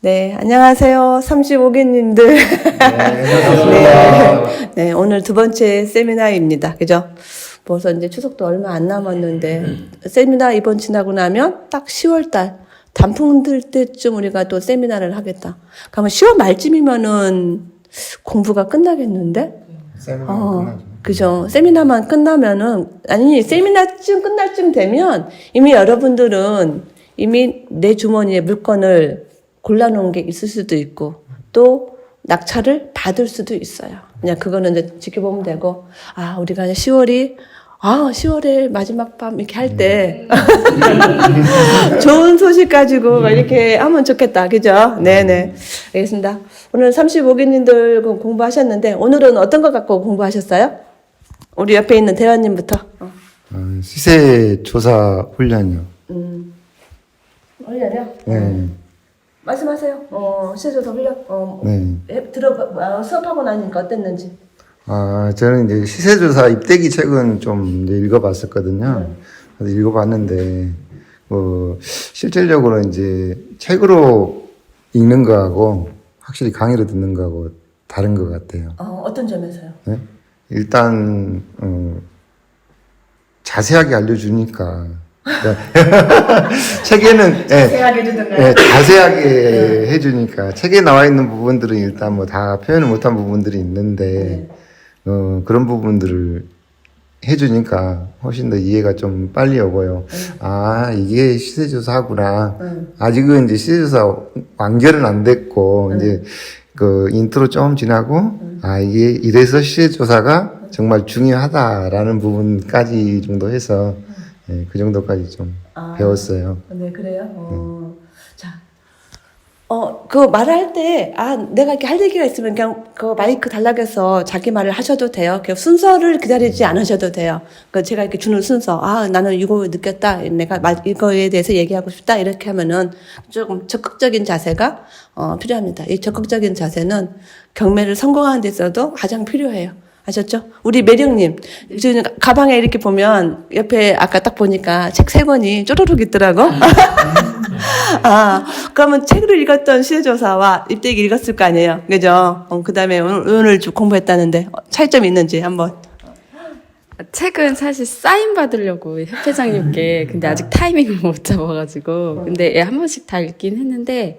네, 안녕하세요. 35기님들. 네, 네, 오늘 두 번째 세미나입니다. 그죠? 벌써 이제 추석도 얼마 안 남았는데, 세미나 이번 지나고 나면 딱 10월달, 단풍 들 때쯤 우리가 또 세미나를 하겠다. 그러면 10월 말쯤이면은 공부가 끝나겠는데? 세미나가 끝나죠. 그죠. 세미나만 끝나면은, 아니, 세미나쯤 끝날 쯤 되면 이미 여러분들은 이미 내 주머니에 물건을 골라놓은 게 있을 수도 있고, 또 낙찰을 받을 수도 있어요. 그냥 그거는 이제 지켜보면 되고, 우리가 10월에 마지막 밤 이렇게 할 때, 좋은 소식 가지고 막 이렇게 하면 좋겠다. 그죠? 네네. 알겠습니다. 오늘 35기님들 공부하셨는데, 오늘은 어떤 거 갖고 공부하셨어요? 우리 옆에 있는 대화님부터. 시세 조사 훈련이요. 훈련이요? 네. 말씀하세요. 시세조사 훈련. 네. 수업하고 나니까 어땠는지. 저는 이제 시세조사 입대기 책은 좀 이제 읽어봤었거든요. 그래서 읽어봤는데, 실질적으로 이제 책으로 읽는 거하고 확실히 강의로 듣는 거하고 다른 것 같아요. 어떤 점에서요? 네? 일단, 자세하게 알려주니까. 책에는, 자세하게 해주던가요? 자세하게 해주니까. 책에 나와 있는 부분들은 일단 뭐 다 표현을 못한 부분들이 있는데, 그런 부분들을 해주니까 훨씬 더 이해가 좀 빨리 오고요. 이게 시세조사구나. 아직은 이제 시세조사 완결은 안 됐고, 이제 그 인트로 좀 지나고, 이게 이래서 시세조사가 정말 중요하다라는 부분까지 정도 해서, 그 정도까지 좀 배웠어요. 네, 그래요? 자. 그 말할 때, 내가 이렇게 할 얘기가 있으면 그냥 그 마이크 달라고 해서 자기 말을 하셔도 돼요. 그 순서를 기다리지 않으셔도 돼요. 그 제가 이렇게 주는 순서, 나는 이거 느꼈다. 내가 이거에 대해서 얘기하고 싶다. 이렇게 하면은 조금 적극적인 자세가, 필요합니다. 이 적극적인 자세는 경매를 성공하는 데 있어도 가장 필요해요. 아셨죠? 우리 매력님, 지금 가방에 이렇게 보면 옆에 아까 딱 보니까 책 3권이 쪼르륵 있더라고. 그러면 책을 읽었던 시세조사와 입대기 읽었을 거 아니에요. 그죠? 그 다음에 오늘 좀 공부했다는데 차이점이 있는지 한번. 책은 사실 사인 받으려고 협회장님께 근데 아직 타이밍을 못 잡아가지고 근데 한 번씩 다 읽긴 했는데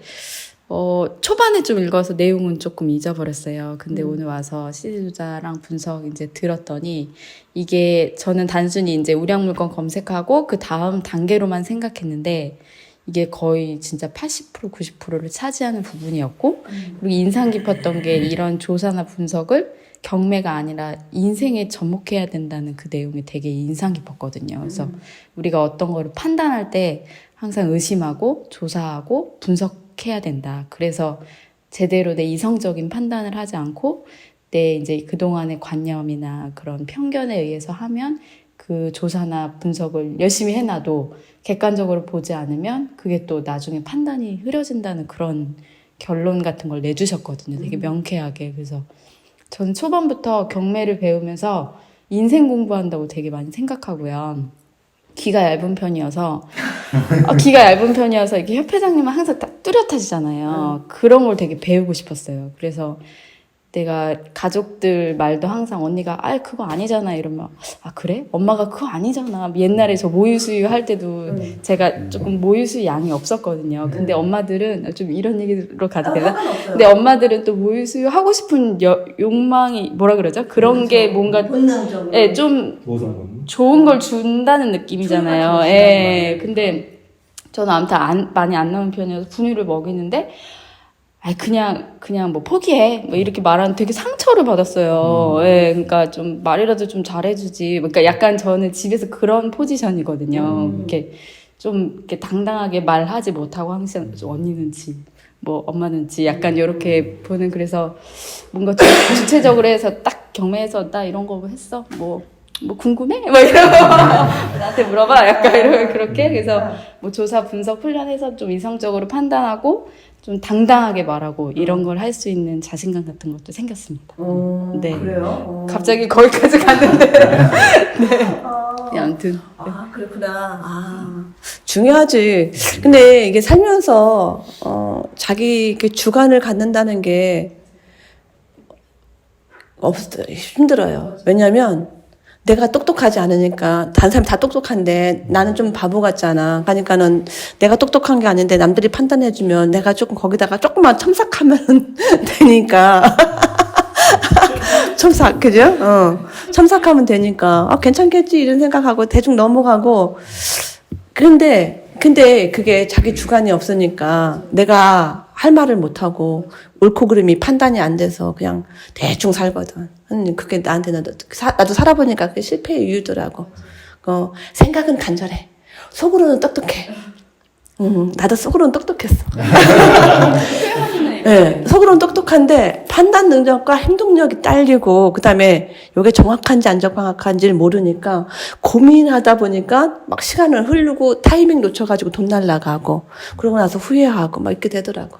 초반에 좀 읽어서 내용은 조금 잊어버렸어요. 근데 오늘 와서 시세조사랑 분석 이제 들었더니 이게 저는 단순히 이제 우량물건 검색하고 그 다음 단계로만 생각했는데 이게 거의 진짜 80% 90%를 차지하는 부분이었고 그리고 인상 깊었던 게 이런 조사나 분석을 경매가 아니라 인생에 접목해야 된다는 그 내용이 되게 인상 깊었거든요. 그래서 우리가 어떤 거를 판단할 때 항상 의심하고 조사하고 분석해야 된다. 그래서 제대로 내 이성적인 판단을 하지 않고 내 이제 그동안의 관념이나 그런 편견에 의해서 하면 그 조사나 분석을 열심히 해놔도 객관적으로 보지 않으면 그게 또 나중에 판단이 흐려진다는 그런 결론 같은 걸 내주셨거든요. 되게 명쾌하게. 그래서 저는 초반부터 경매를 배우면서 인생 공부한다고 되게 많이 생각하고요. 귀가 얇은 편이어서 이렇게 협회장님은 항상 딱 뚜렷하시잖아요. 그런 걸 되게 배우고 싶었어요. 그래서 내가 가족들 말도 항상 언니가 그거 아니잖아 이러면 그래? 엄마가 그거 아니잖아. 옛날에 저 모유수유 할 때도 제가 조금 모유수유 양이 없었거든요. 근데 엄마들은 좀 이런 얘기로 가도 되나? 근데 엄마들은 또 모유수유 하고 싶은 욕망이 뭐라 그러죠? 그런 게 뭔가 좀 좋은 걸 준다는 느낌이잖아요. 근데 저는 아무튼 많이 안 나온 편이어서 분유를 먹이는데 그냥 뭐 포기해. 뭐 이렇게 말하는 되게 상처를 받았어요. 그러니까 좀 말이라도 좀 잘해주지. 그러니까 약간 저는 집에서 그런 포지션이거든요. 이렇게 좀 이렇게 당당하게 말하지 못하고 항상 언니는 지, 뭐 엄마는 지 약간 이렇게 보는 그래서 뭔가 좀 주체적으로 해서 딱 경매에서 나 이런 거 했어. 뭐 궁금해? 막 이러고 나한테 물어봐. 약간 이러면 그렇게 그래서 뭐 조사 분석 훈련해서 좀 이성적으로 판단하고 좀 당당하게 말하고 이런 걸 할 수 있는 자신감 같은 것도 생겼습니다. 네. 그래요? 갑자기 거기까지 갔는데. 네. 아무튼. 그렇구나. 중요하지. 근데 이게 살면서, 자기 이렇게 주관을 갖는다는 게 힘들어요. 왜냐면 내가 똑똑하지 않으니까, 다른 사람이 다 똑똑한데 나는 좀 바보 같잖아. 그러니까는 내가 똑똑한 게 아닌데 남들이 판단해주면 내가 조금 거기다가 조금만 첨삭하면 되니까. 첨삭, 그죠? 첨삭하면 되니까, 괜찮겠지, 이런 생각하고 대충 넘어가고. 근데 그게 자기 주관이 없으니까 내가 할 말을 못하고 옳고 그름이 판단이 안 돼서 그냥 대충 살거든. 그게 나한테는, 나도 살아보니까 그게 실패의 이유더라고. 생각은 간절해. 속으로는 똑똑해. 나도 속으로는 똑똑했어. 네, 속으로는 똑똑한데 판단 능력과 행동력이 딸리고, 그다음에 이게 정확한지 안 정확한지를 모르니까 고민하다 보니까 막 시간을 흐르고 타이밍 놓쳐가지고 돈 날라가고, 그러고 나서 후회하고 막 이렇게 되더라고.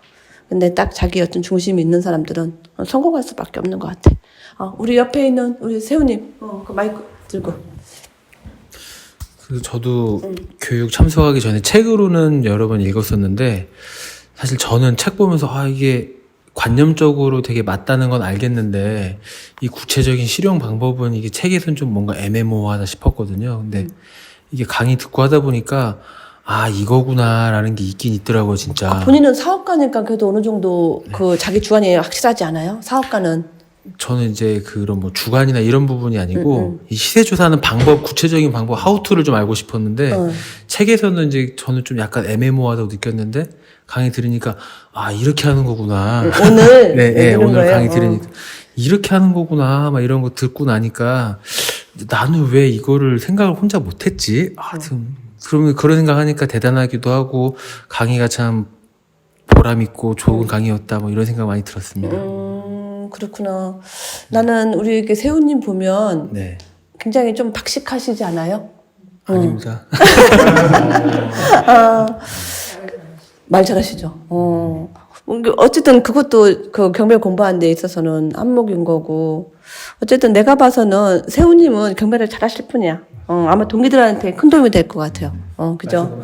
근데 딱 자기 어떤 중심이 있는 사람들은 성공할 수밖에 없는 것 같아. 우리 옆에 있는 우리 세훈님, 그 마이크 들고. 그래서 저도 교육 참석하기 전에 책으로는 여러 번 읽었었는데, 사실 저는 책 보면서 이게 관념적으로 되게 맞다는 건 알겠는데 이 구체적인 실용 방법은 이게 책에서는 좀 뭔가 애매모호하다 싶었거든요. 근데 이게 강의 듣고 하다 보니까 이거구나라는 게 있긴 있더라고요, 진짜. 본인은 사업가니까 그래도 어느 정도 그 자기 주관이 확실하지 않아요? 사업가는. 저는 이제 그런 뭐 주관이나 이런 부분이 아니고 이 시세 조사하는 방법, 구체적인 방법, 하우투를 좀 알고 싶었는데 책에서는 이제 저는 좀 약간 애매모호하다고 느꼈는데 강의 들으니까 이렇게 하는 거구나. 오늘 네, 오늘 강의 들으니까 이렇게 하는 거구나 막 이런 거 듣고 나니까 나는 왜 이거를 생각을 혼자 못했지? 그러면 그런 생각하니까 대단하기도 하고 강의가 참 보람 있고 좋은 강의였다 뭐 이런 생각 많이 들었습니다. 그렇구나. 나는 우리 이렇게 세훈님 보면 네. 굉장히 좀 박식하시지 않아요? 아닙니다. 말 잘하시죠. 어쨌든 그것도 그 경매 공부하는 데 있어서는 안목인 거고. 어쨌든 내가 봐서는 세훈님은 경매를 잘하실 뿐이야. 아마 동기들한테 큰 도움이 될 것 같아요. 그죠?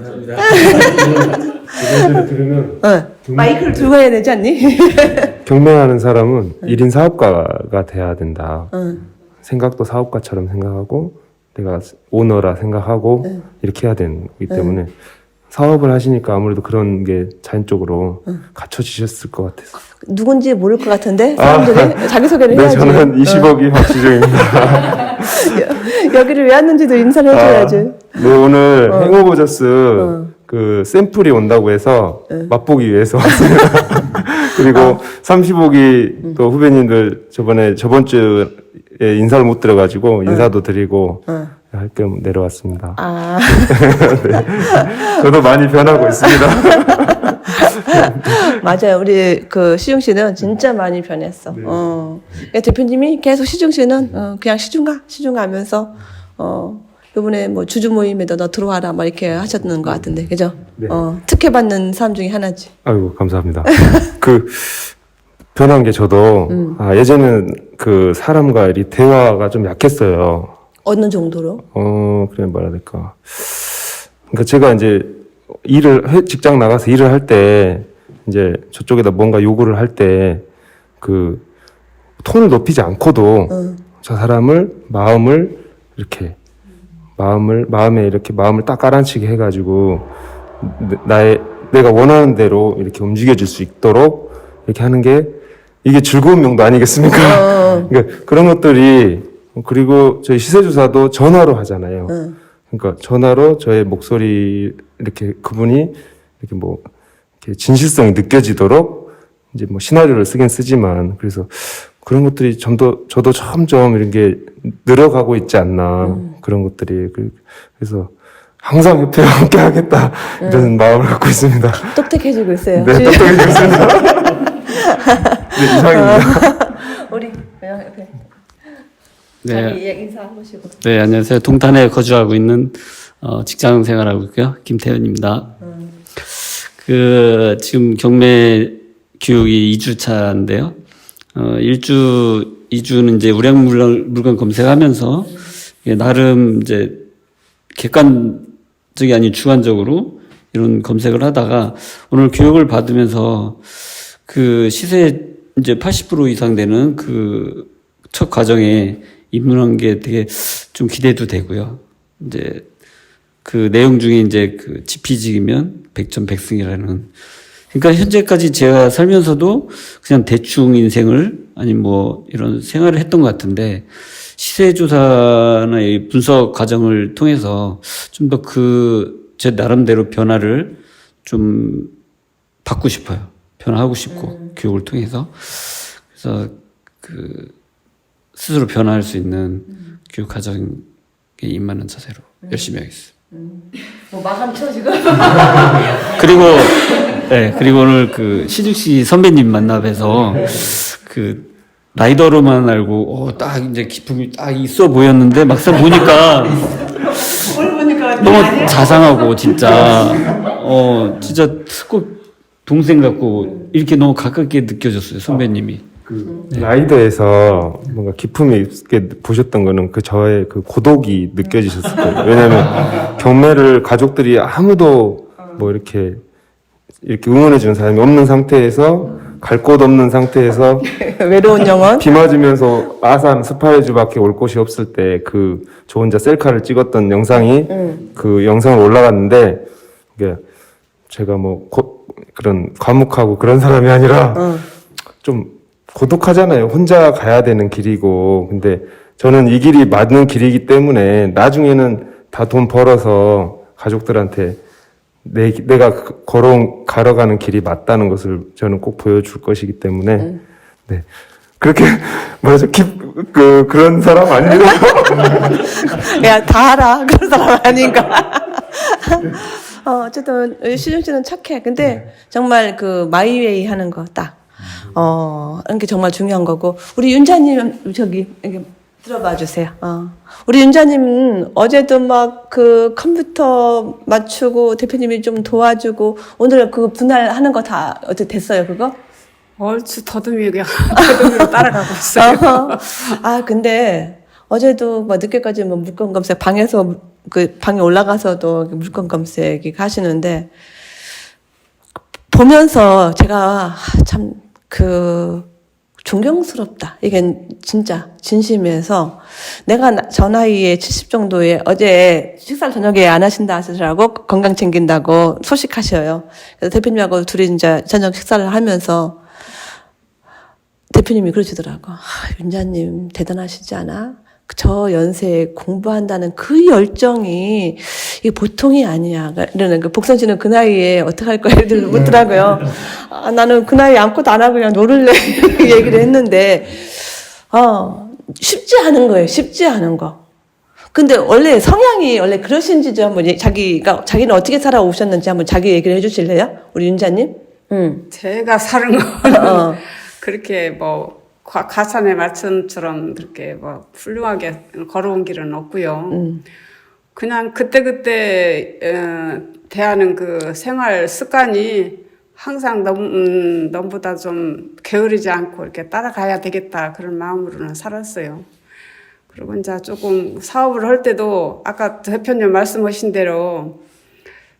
얘기를 들으면 마이크를 들고 해야 되지 않니? 경매하는 사람은 1인 사업가가 돼야 된다. 생각도 사업가처럼 생각하고 내가 오너라 생각하고 이렇게 해야 되는 거기 때문에 사업을 하시니까 아무래도 그런 게 자연적으로 갖춰지셨을 것 같아서. 누군지 모를 것 같은데 사람들이 자기소개를 네, 해야지. 저는 20억이 확시 중입니다. 여기를 왜 왔는지도 인사를 해줘야지. 네, 오늘 행오버저스 그 샘플이 온다고 해서 맛보기 위해서 왔어요. 그리고 30억이 또 후배님들 저번 주에 인사를 못 드려가지고 인사도 드리고 할 겸 내려왔습니다. 네. 저도 많이 변하고 있습니다. 맞아요. 우리 그 시중 씨는 진짜 많이 변했어. 네. 그러니까 대표님이 계속 시중 씨는 그냥 시중 하면서 이번에 뭐 주주 모임에도 너 들어와라 막 이렇게 하셨는 것 같은데, 그죠? 네. 특혜 받는 사람 중에 하나지. 아이고 감사합니다. 그 변한 게 저도 예전에는 그 사람과 이 대화가 좀 약했어요. 어느 정도로? 그냥 뭐라 해야 될까. 그러니까 제가 이제 직장 나가서 일을 할 때, 이제 저쪽에다 뭔가 요구를 할 때, 그, 톤을 높이지 않고도, 저 사람을, 마음에 이렇게 마음을 딱 가라앉히게 해가지고, 내가 원하는 대로 이렇게 움직여줄 수 있도록, 이렇게 하는 게, 이게 즐거운 명도 아니겠습니까? 그러니까 그런 것들이, 그리고 저희 시세조사도 전화로 하잖아요. 그러니까 전화로 저의 목소리 이렇게 그분이 이렇게 뭐 이렇게 진실성이 느껴지도록 이제 뭐 시나리오를 쓰긴 쓰지만 그래서 그런 것들이 저도 점점 이런 게 늘어가고 있지 않나 그런 것들이 그래서 항상 옆에 함께 하겠다 이런 마음을 갖고 있습니다. 똑똑해지고 있어요. 네, 똑똑해지고 있습니다. 네, 이상입니다. 우리 옆에 네. 자기 인사 한 번씩으로. 네, 안녕하세요. 동탄에 거주하고 있는 직장 생활하고 있고요. 김태현입니다. 지금 경매 교육이 2주차인데요. 2주는 이제 우량 물건 검색하면서 나름 이제 객관적이 아닌 주관적으로 이런 검색을 하다가 오늘 교육을 받으면서 그 시세 이제 80% 이상 되는 그 첫 과정에 입문한 게 되게 좀 기대도 되고요. 이제 그 내용 중에 이제 그 지피지기면 100점 100승이라는, 그러니까 현재까지 제가 살면서도 그냥 대충 인생을 아니 뭐 이런 생활을 했던 것 같은데 시세 조사나 이 분석 과정을 통해서 좀 더 그 제 나름대로 변화를 좀 받고 싶어요. 변화하고 싶고 교육을 통해서. 그래서 그 스스로 변화할 수 있는 교육 과정에 임하는 자세로 열심히 하겠습니다. 뭐 마감 쳐 지금. 그리고 그리고 오늘 그 시죽씨 선배님 만나 뵈서 그 라이더로만 알고 딱 이제 기품이 딱 있어 보였는데 막상 보니까 오늘 보니까 너무 자상하고 진짜 진짜 꼭 동생 같고 이렇게 너무 가깝게 느껴졌어요, 선배님이. 그 라이더에서 뭔가 기품이 있게 보셨던 거는 그 저의 그 고독이 느껴지셨을 거예요. 왜냐하면 경매를 가족들이 아무도 뭐 이렇게 응원해 주는 사람이 없는 상태에서 갈 곳 없는 상태에서 외로운 영혼. 비 맞으면서 아산 스파레주밖에 올 곳이 없을 때 그 저 혼자 셀카를 찍었던 영상이 그 영상을 올라갔는데 이게 제가 뭐 그런 과묵하고 그런 사람이 아니라 좀 고독하잖아요. 혼자 가야 되는 길이고. 근데 저는 이 길이 맞는 길이기 때문에 나중에는 다 돈 벌어서 가족들한테 내가 걸어가는 길이 맞다는 것을 저는 꼭 보여줄 것이기 때문에, 네. 그렇게, 그런 사람 아니에요? 야, 다 알아. 그런 사람 아닌가. 어쨌든, 시중 씨는 착해. 근데 정말 그 마이웨이 하는 거 딱. 이게 정말 중요한 거고. 우리 윤자님, 저기, 이렇게 들어봐 주세요. 우리 윤자님, 어제도 막 그 컴퓨터 맞추고 대표님이 좀 도와주고, 오늘 그 분할하는 거 다 어떻게 됐어요, 그거? 얼추 더듬이로 따라가고 있어요. 근데 어제도 뭐 늦게까지 뭐 물건 검색, 방에서, 그 방에 올라가서도 물건 검색 하시는데, 보면서 제가 참 존경스럽다. 이게 진짜 진심에서 내가 저 나이에 70 정도에 어제 식사를 저녁에 안 하신다 하시더라고. 건강 챙긴다고 소식하셔요. 그래서 대표님하고 둘이 이제 저녁 식사를 하면서 대표님이 그러시더라고. 윤자님 대단하시지 않아? 저 연세에 공부한다는 그 열정이 이게 보통이 아니야. 이러는 그 복선 씨는 그 나이에 어떻게 할 거야? 이들 묻더라고요. 나는 그 나이에 아무것도 안 하고 그냥 놀을래. 얘기를 했는데, 쉽지 않은 거예요. 쉽지 않은 거. 근데 원래 성향이 원래 그러신지 한번 자기는 어떻게 살아오셨는지 한번 자기 얘기를 해주실래요? 우리 윤자님? 제가 사는 거는 그렇게 뭐 가산의 말씀처럼 그렇게 뭐 훌륭하게 걸어온 길은 없고요. 그냥 그때그때 대하는 그 생활 습관이 항상 너보다 좀 게으르지 않고 이렇게 따라가야 되겠다 그런 마음으로는 살았어요. 그리고 이제 조금 사업을 할 때도 아까 대표님 말씀하신 대로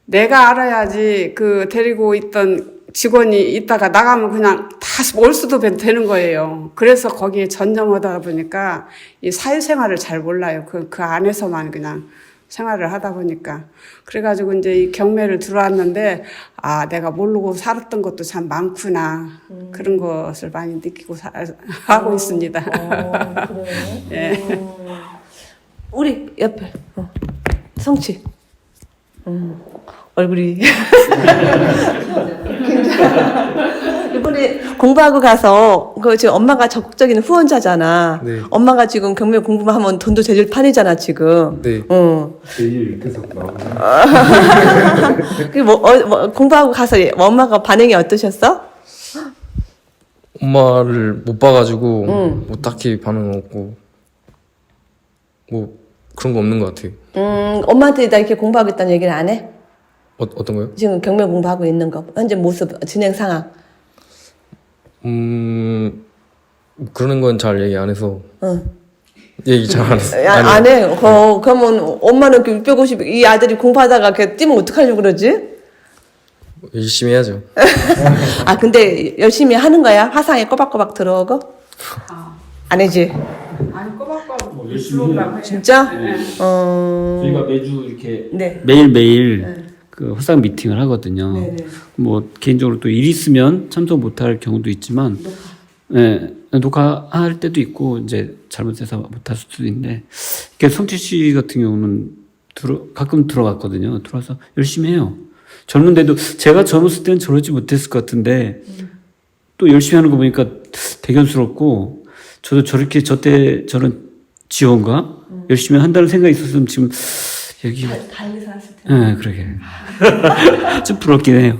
내가 알아야지 그 데리고 있던 직원이 있다가 나가면 그냥 다시 올 수도 되는 거예요. 그래서 거기에 전념하다 보니까 이 사회생활을 잘 몰라요. 그 안에서만 그냥 생활을 하다 보니까. 그래가지고 이제 이 경매를 들어왔는데, 내가 모르고 살았던 것도 참 많구나. 그런 것을 많이 느끼고 하고 있습니다. 그래요? 예. 우리 옆에, 성치. 얼굴이. 이번에 공부하고 가서, 지금 엄마가 적극적인 후원자잖아. 네. 엄마가 지금 경매 공부만 하면 돈도 제일 판이잖아, 지금. 네. 제일 계속 나오고. 공부하고 가서 엄마가 반응이 어떠셨어? 엄마를 못 봐가지고 뭐 딱히 반응 없고 뭐 그런 거 없는 것 같아요. 엄마한테 나 이렇게 공부하겠다는 얘기는 안 해? 어떤 거요? 지금 경매 공부하고 있는 거, 현재 모습, 진행 상황. 그러는 건 잘 얘기 안 해서 얘기 잘 안 했어요. 안 해. 그러면 엄마는 650, 이 아들이 공부하다가 걔 뛰면 어떡하려고 그러지? 열심히 해야죠. 아, 근데 열심히 하는 거야? 화상에 꼬박꼬박 들어오고? 아니지. 아니 꼬박꼬박 들어오려고 해. 진짜? 저희가 매주 이렇게 네. 매일매일 그 화상 미팅을 하거든요. 네네. 뭐 개인적으로 또 일 있으면 참석 못할 경우도 있지만, 녹화할 때도 있고 이제 잘못해서 못할 수도 있는데, 성치 씨 같은 경우는 가끔 들어갔거든요. 들어와서 열심히 해요. 젊은데도 제가 젊었을 때는 저러지 못했을 것 같은데 또 열심히 하는 거 보니까 대견스럽고, 저도 저렇게 저때 저런 지원과 열심히 한다는 생각이 있었으면 지금 여기 달리 살았을 텐데. 네, 그러게. 좀 부럽긴 해요.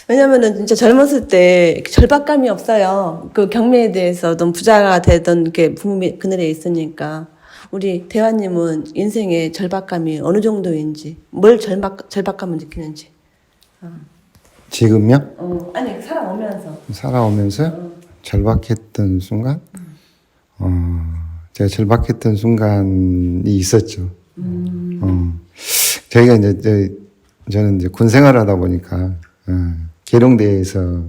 왜냐면은 진짜 젊었을 때 절박감이 없어요. 그 경매에 대해서 좀 부자가 되던 게 부모님 그늘에 있으니까. 우리 대화님은 인생의 절박감이 어느 정도인지, 뭘 절박감을 느끼는지. 지금요? 아니, 살아오면서. 살아오면서 절박했던 순간? 제가 절박했던 순간이 있었죠. 저희가 저는 이제 군 생활을 하다 보니까, 계룡대에서,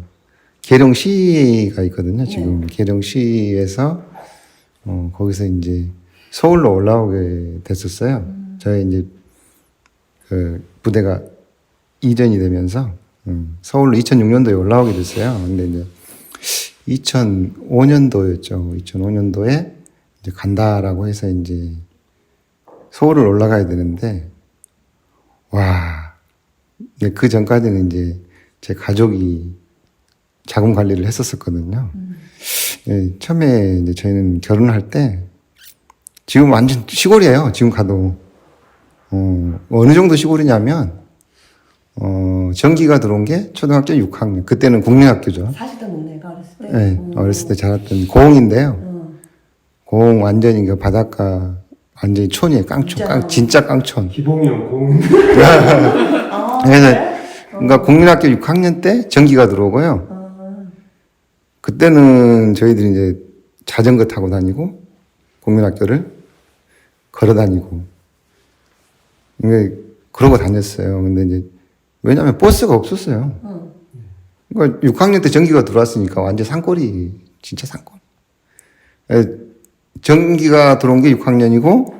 계룡시가 있거든요, 지금. 계룡시에서, 거기서 이제 서울로 올라오게 됐었어요. 저희 이제, 부대가 이전이 되면서, 서울로 2006년도에 올라오게 됐어요. 근데 이제, 2005년도였죠. 2005년도에 이제 간다라고 해서 이제 서울을 올라가야 되는데, 와, 그 전까지는 이제 제 가족이 자금 관리를 했었었거든요. 처음에 이제 저희는 결혼할 때, 지금 완전 시골이에요. 지금 가도. 어느 정도 시골이냐면, 전기가 들어온 게 초등학교 6학년. 그때는 국민학교죠. 사시던 동네가 어렸을 때? 네, 어렸을 때 자랐던 고흥인데요. 고흥 완전히 그 바닷가, 완전히 촌이에요. 깡촌, 진짜 깡촌. 기봉이형 공. 그래서, 그러니까 국민학교 6학년 때 전기가 들어오고요. 그때는 저희들이 이제 자전거 타고 다니고, 국민학교를 걸어 다니고, 그러고 다녔어요. 근데 이제, 왜냐면 버스가 없었어요. 그러니까 6학년 때 전기가 들어왔으니까 완전 산골이, 진짜 산골. 전기가 들어온 게 6학년이고,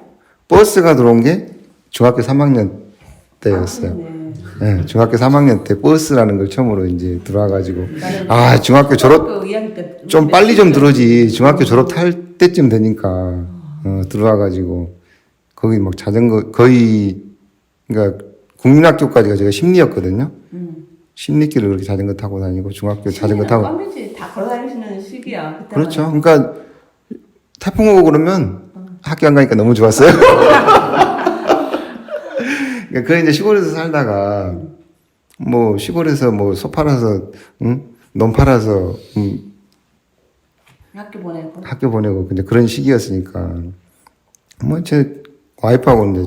버스가 들어온 게 중학교 3학년 때였어요. 네, 중학교 3학년 때 버스라는 걸 처음으로 이제 들어와가지고, 중학교 졸업, 좀 빨리 좀 들어오지. 중학교 졸업할 때쯤 되니까, 들어와가지고, 거기 막 자전거, 거의, 그러니까 국민학교까지가 제가 심리였거든요. 심리길을 그렇게 자전거 타고 다니고, 중학교 자전거 타고. 껌이지. 다 걸어 다니시는 시기야. 그때만. 그렇죠. 그러니까, 태풍 오고 그러면 학교 안 가니까 너무 좋았어요. 그러니까 이제 시골에서 살다가, 뭐, 시골에서 뭐, 소 팔아서, 논 팔아서, 학교 보내고, 근데 그런 시기였으니까, 뭐, 제 와이프하고 이제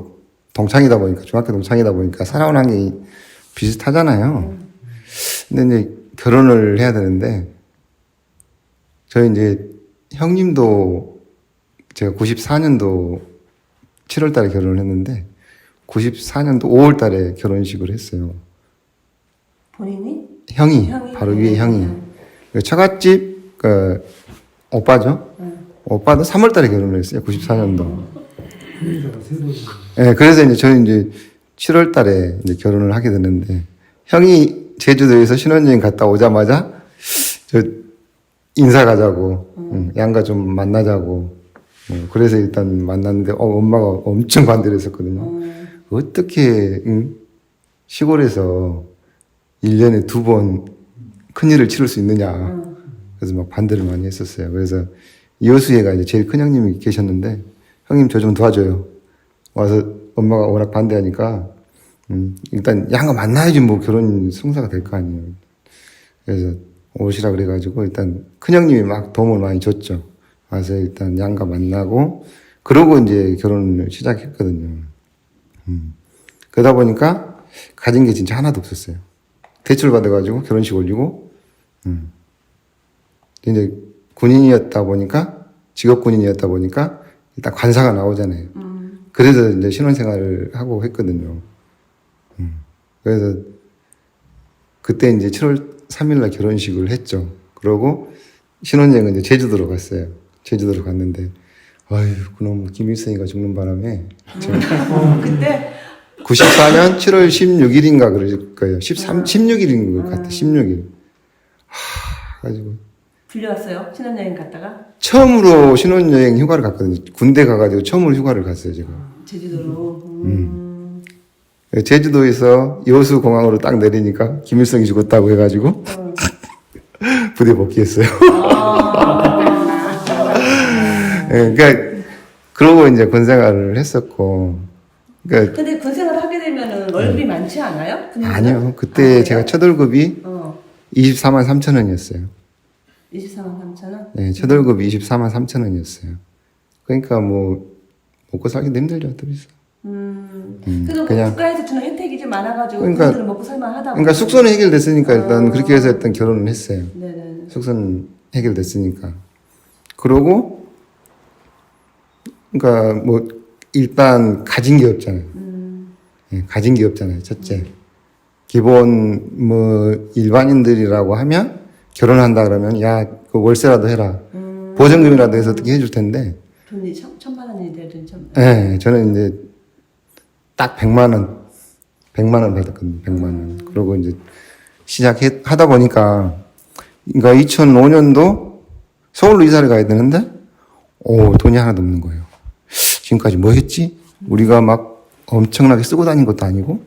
동창이다 보니까, 중학교 동창이다 보니까 살아온 환경이 비슷하잖아요. 근데 이제 결혼을 해야 되는데, 저희 이제 형님도 제가 94년도 7월 달에 결혼을 했는데, 94년도 5월 달에 결혼식을 했어요. 본인이? 형이, 바로 위에 형이. 처갓집, 오빠죠? 오빠도 3월 달에 결혼을 했어요. 94년도. 네, 그래서 이제 저는 이제 7월 달에 이제 결혼을 하게 됐는데, 형이 제주도에서 신혼여행 갔다 오자마자, 인사 가자고, 양가 좀 만나자고, 그래서 일단 만났는데, 엄마가 엄청 반대를 했었거든요. 어떻게, 시골에서 1년에 2번 큰일을 치를 수 있느냐. 그래서 막 반대를 많이 했었어요. 그래서 이호수애가 이제 제일 큰 형님이 계셨는데, 형님 저 좀 도와줘요. 와서 엄마가 워낙 반대하니까, 일단 양가 만나야지 뭐 결혼 성사가 될 거 아니에요. 그래서 오시라 그래가지고 일단 큰 형님이 막 도움을 많이 줬죠. 와서 일단 양가 만나고, 그러고 이제 결혼을 시작했거든요. 그러다 보니까 가진 게 진짜 하나도 없었어요. 대출 받아가지고 결혼식 올리고, 이제 군인이었다 보니까 직업군인이었다 보니까 일단 관사가 나오잖아요. 그래서 이제 신혼생활을 하고 했거든요. 그래서 그때 이제 7월 3일날 결혼식을 했죠. 그러고 신혼여행은 이제 제주도로 갔어요. 제주도로 갔는데, 아유, 그놈 김일성이가 죽는 바람에. 그때 94년 7월 16일인가 그럴 거예요. 16일인 것 같아, 16일. 가지고. 불려왔어요. 신혼여행 갔다가 처음으로 신혼여행 휴가를 갔거든요. 군대 가가지고 처음으로 휴가를 갔어요, 제가. 제주도로. 제주도에서 여수 공항으로 딱 내리니까 김일성이 죽었다고 해가지고 부대 복귀했어요. 그러니까 그러고 이제 군 생활을 했었고. 그러니까 근데 군 생활 하게 되면은 월급이 많지 않아요? 아니요. 그때 제가 첫 월급이 24만 3천 원이었어요. 24만 3천 원? 네, 첫 월급이 24만 3천 원이었어요. 그러니까 뭐 먹고 살기도 힘들죠, 둘이서. 그래도 그냥- 국가에서 주는 혜택이 좀 많아가지고 그러니까- 그들은 먹고 살만하다고. 그러니까 숙소는 해결됐으니까 일단 그렇게 해서 일단 결혼을 했어요. 네네. 숙소는 해결됐으니까. 그러고, 그러니까 뭐, 일단 가진 게 없잖아요. 예, 가진 게 없잖아요, 첫째. 기본, 뭐, 일반인들이라고 하면, 결혼한다 그러면, 야, 그 월세라도 해라. 보증금이라도 해서 어떻게 해줄 텐데, 돈이 1,000만 원이 되든 좀. 예, 저는 이제 딱 100만 원 받았거든요, 100만 원. 그러고 이제 하다 보니까, 그러니까 2005년도 서울로 이사를 가야 되는데, 돈이 하나도 없는 거예요. 지금까지 뭐 했지? 우리가 막 엄청나게 쓰고 다닌 것도 아니고,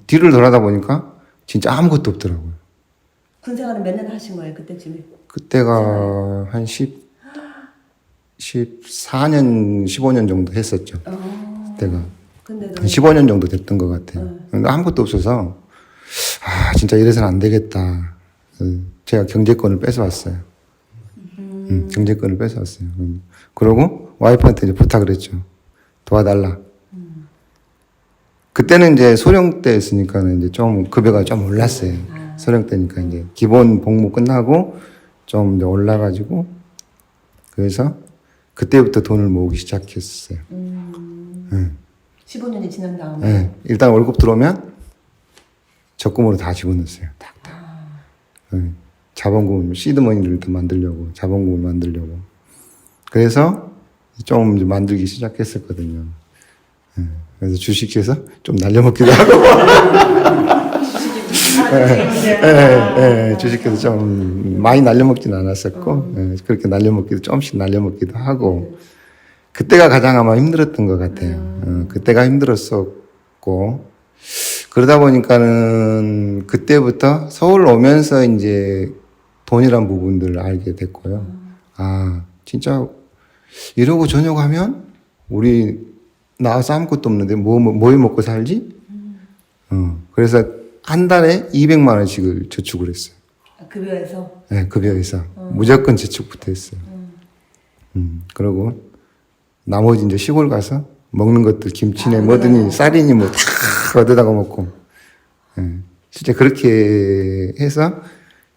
뒤를 돌아다 보니까 진짜 아무것도 없더라고요. 군 생활은 몇 년 하신 거예요, 그때쯤에? 그때가 한 14년, 15년 정도 했었죠. 그때가. 근데도 한 15년 정도 됐던 것 같아요. 근데 아무것도 없어서, 진짜 이래서는 안 되겠다. 제가 경제권을 뺏어왔어요. 경제권을 뺏어왔어요. 그러고 와이프한테 이제 부탁을 했죠. 도와달라. 그때는 이제 소령 때였으니까는 이제 좀 급여가 좀 올랐어요. 소령 때니까 이제 기본 복무 끝나고 좀 이제 올라가지고 그래서 그때부터 돈을 모으기 시작했어요. 15년이 지난 다음에. 네. 일단 월급 들어오면 적금으로 다 집어넣었어요. 탁탁. 네. 자본금, 시드머니를 또 만들려고, 자본금을 만들려고. 그래서 좀 이제 만들기 시작했었거든요. 네. 그래서 주식해서 좀 날려먹기도 하고. 주식해서 좀 많이 날려먹지는 않았었고, 그렇게 날려먹기도, 조금씩 날려먹기도 하고. 그때가 가장 아마 힘들었던 것 같아요. 그때가 힘들었었고, 그러다 보니까는 그때부터 서울 오면서 이제 돈이란 부분들을 알게 됐고요. 진짜 이러고 저녁 하면 우리 나와서 아무것도 없는데 뭐 해 먹고 살지? 그래서 한 달에 200만 원씩을 저축을 했어요. 급여에서? 네, 급여에서. 무조건 저축부터 했어요. 그러고 나머지 이제 시골 가서 먹는 것들 김치네 뭐더니 쌀이니 뭐 다 얻어다가 먹고. 실제 그렇게 해서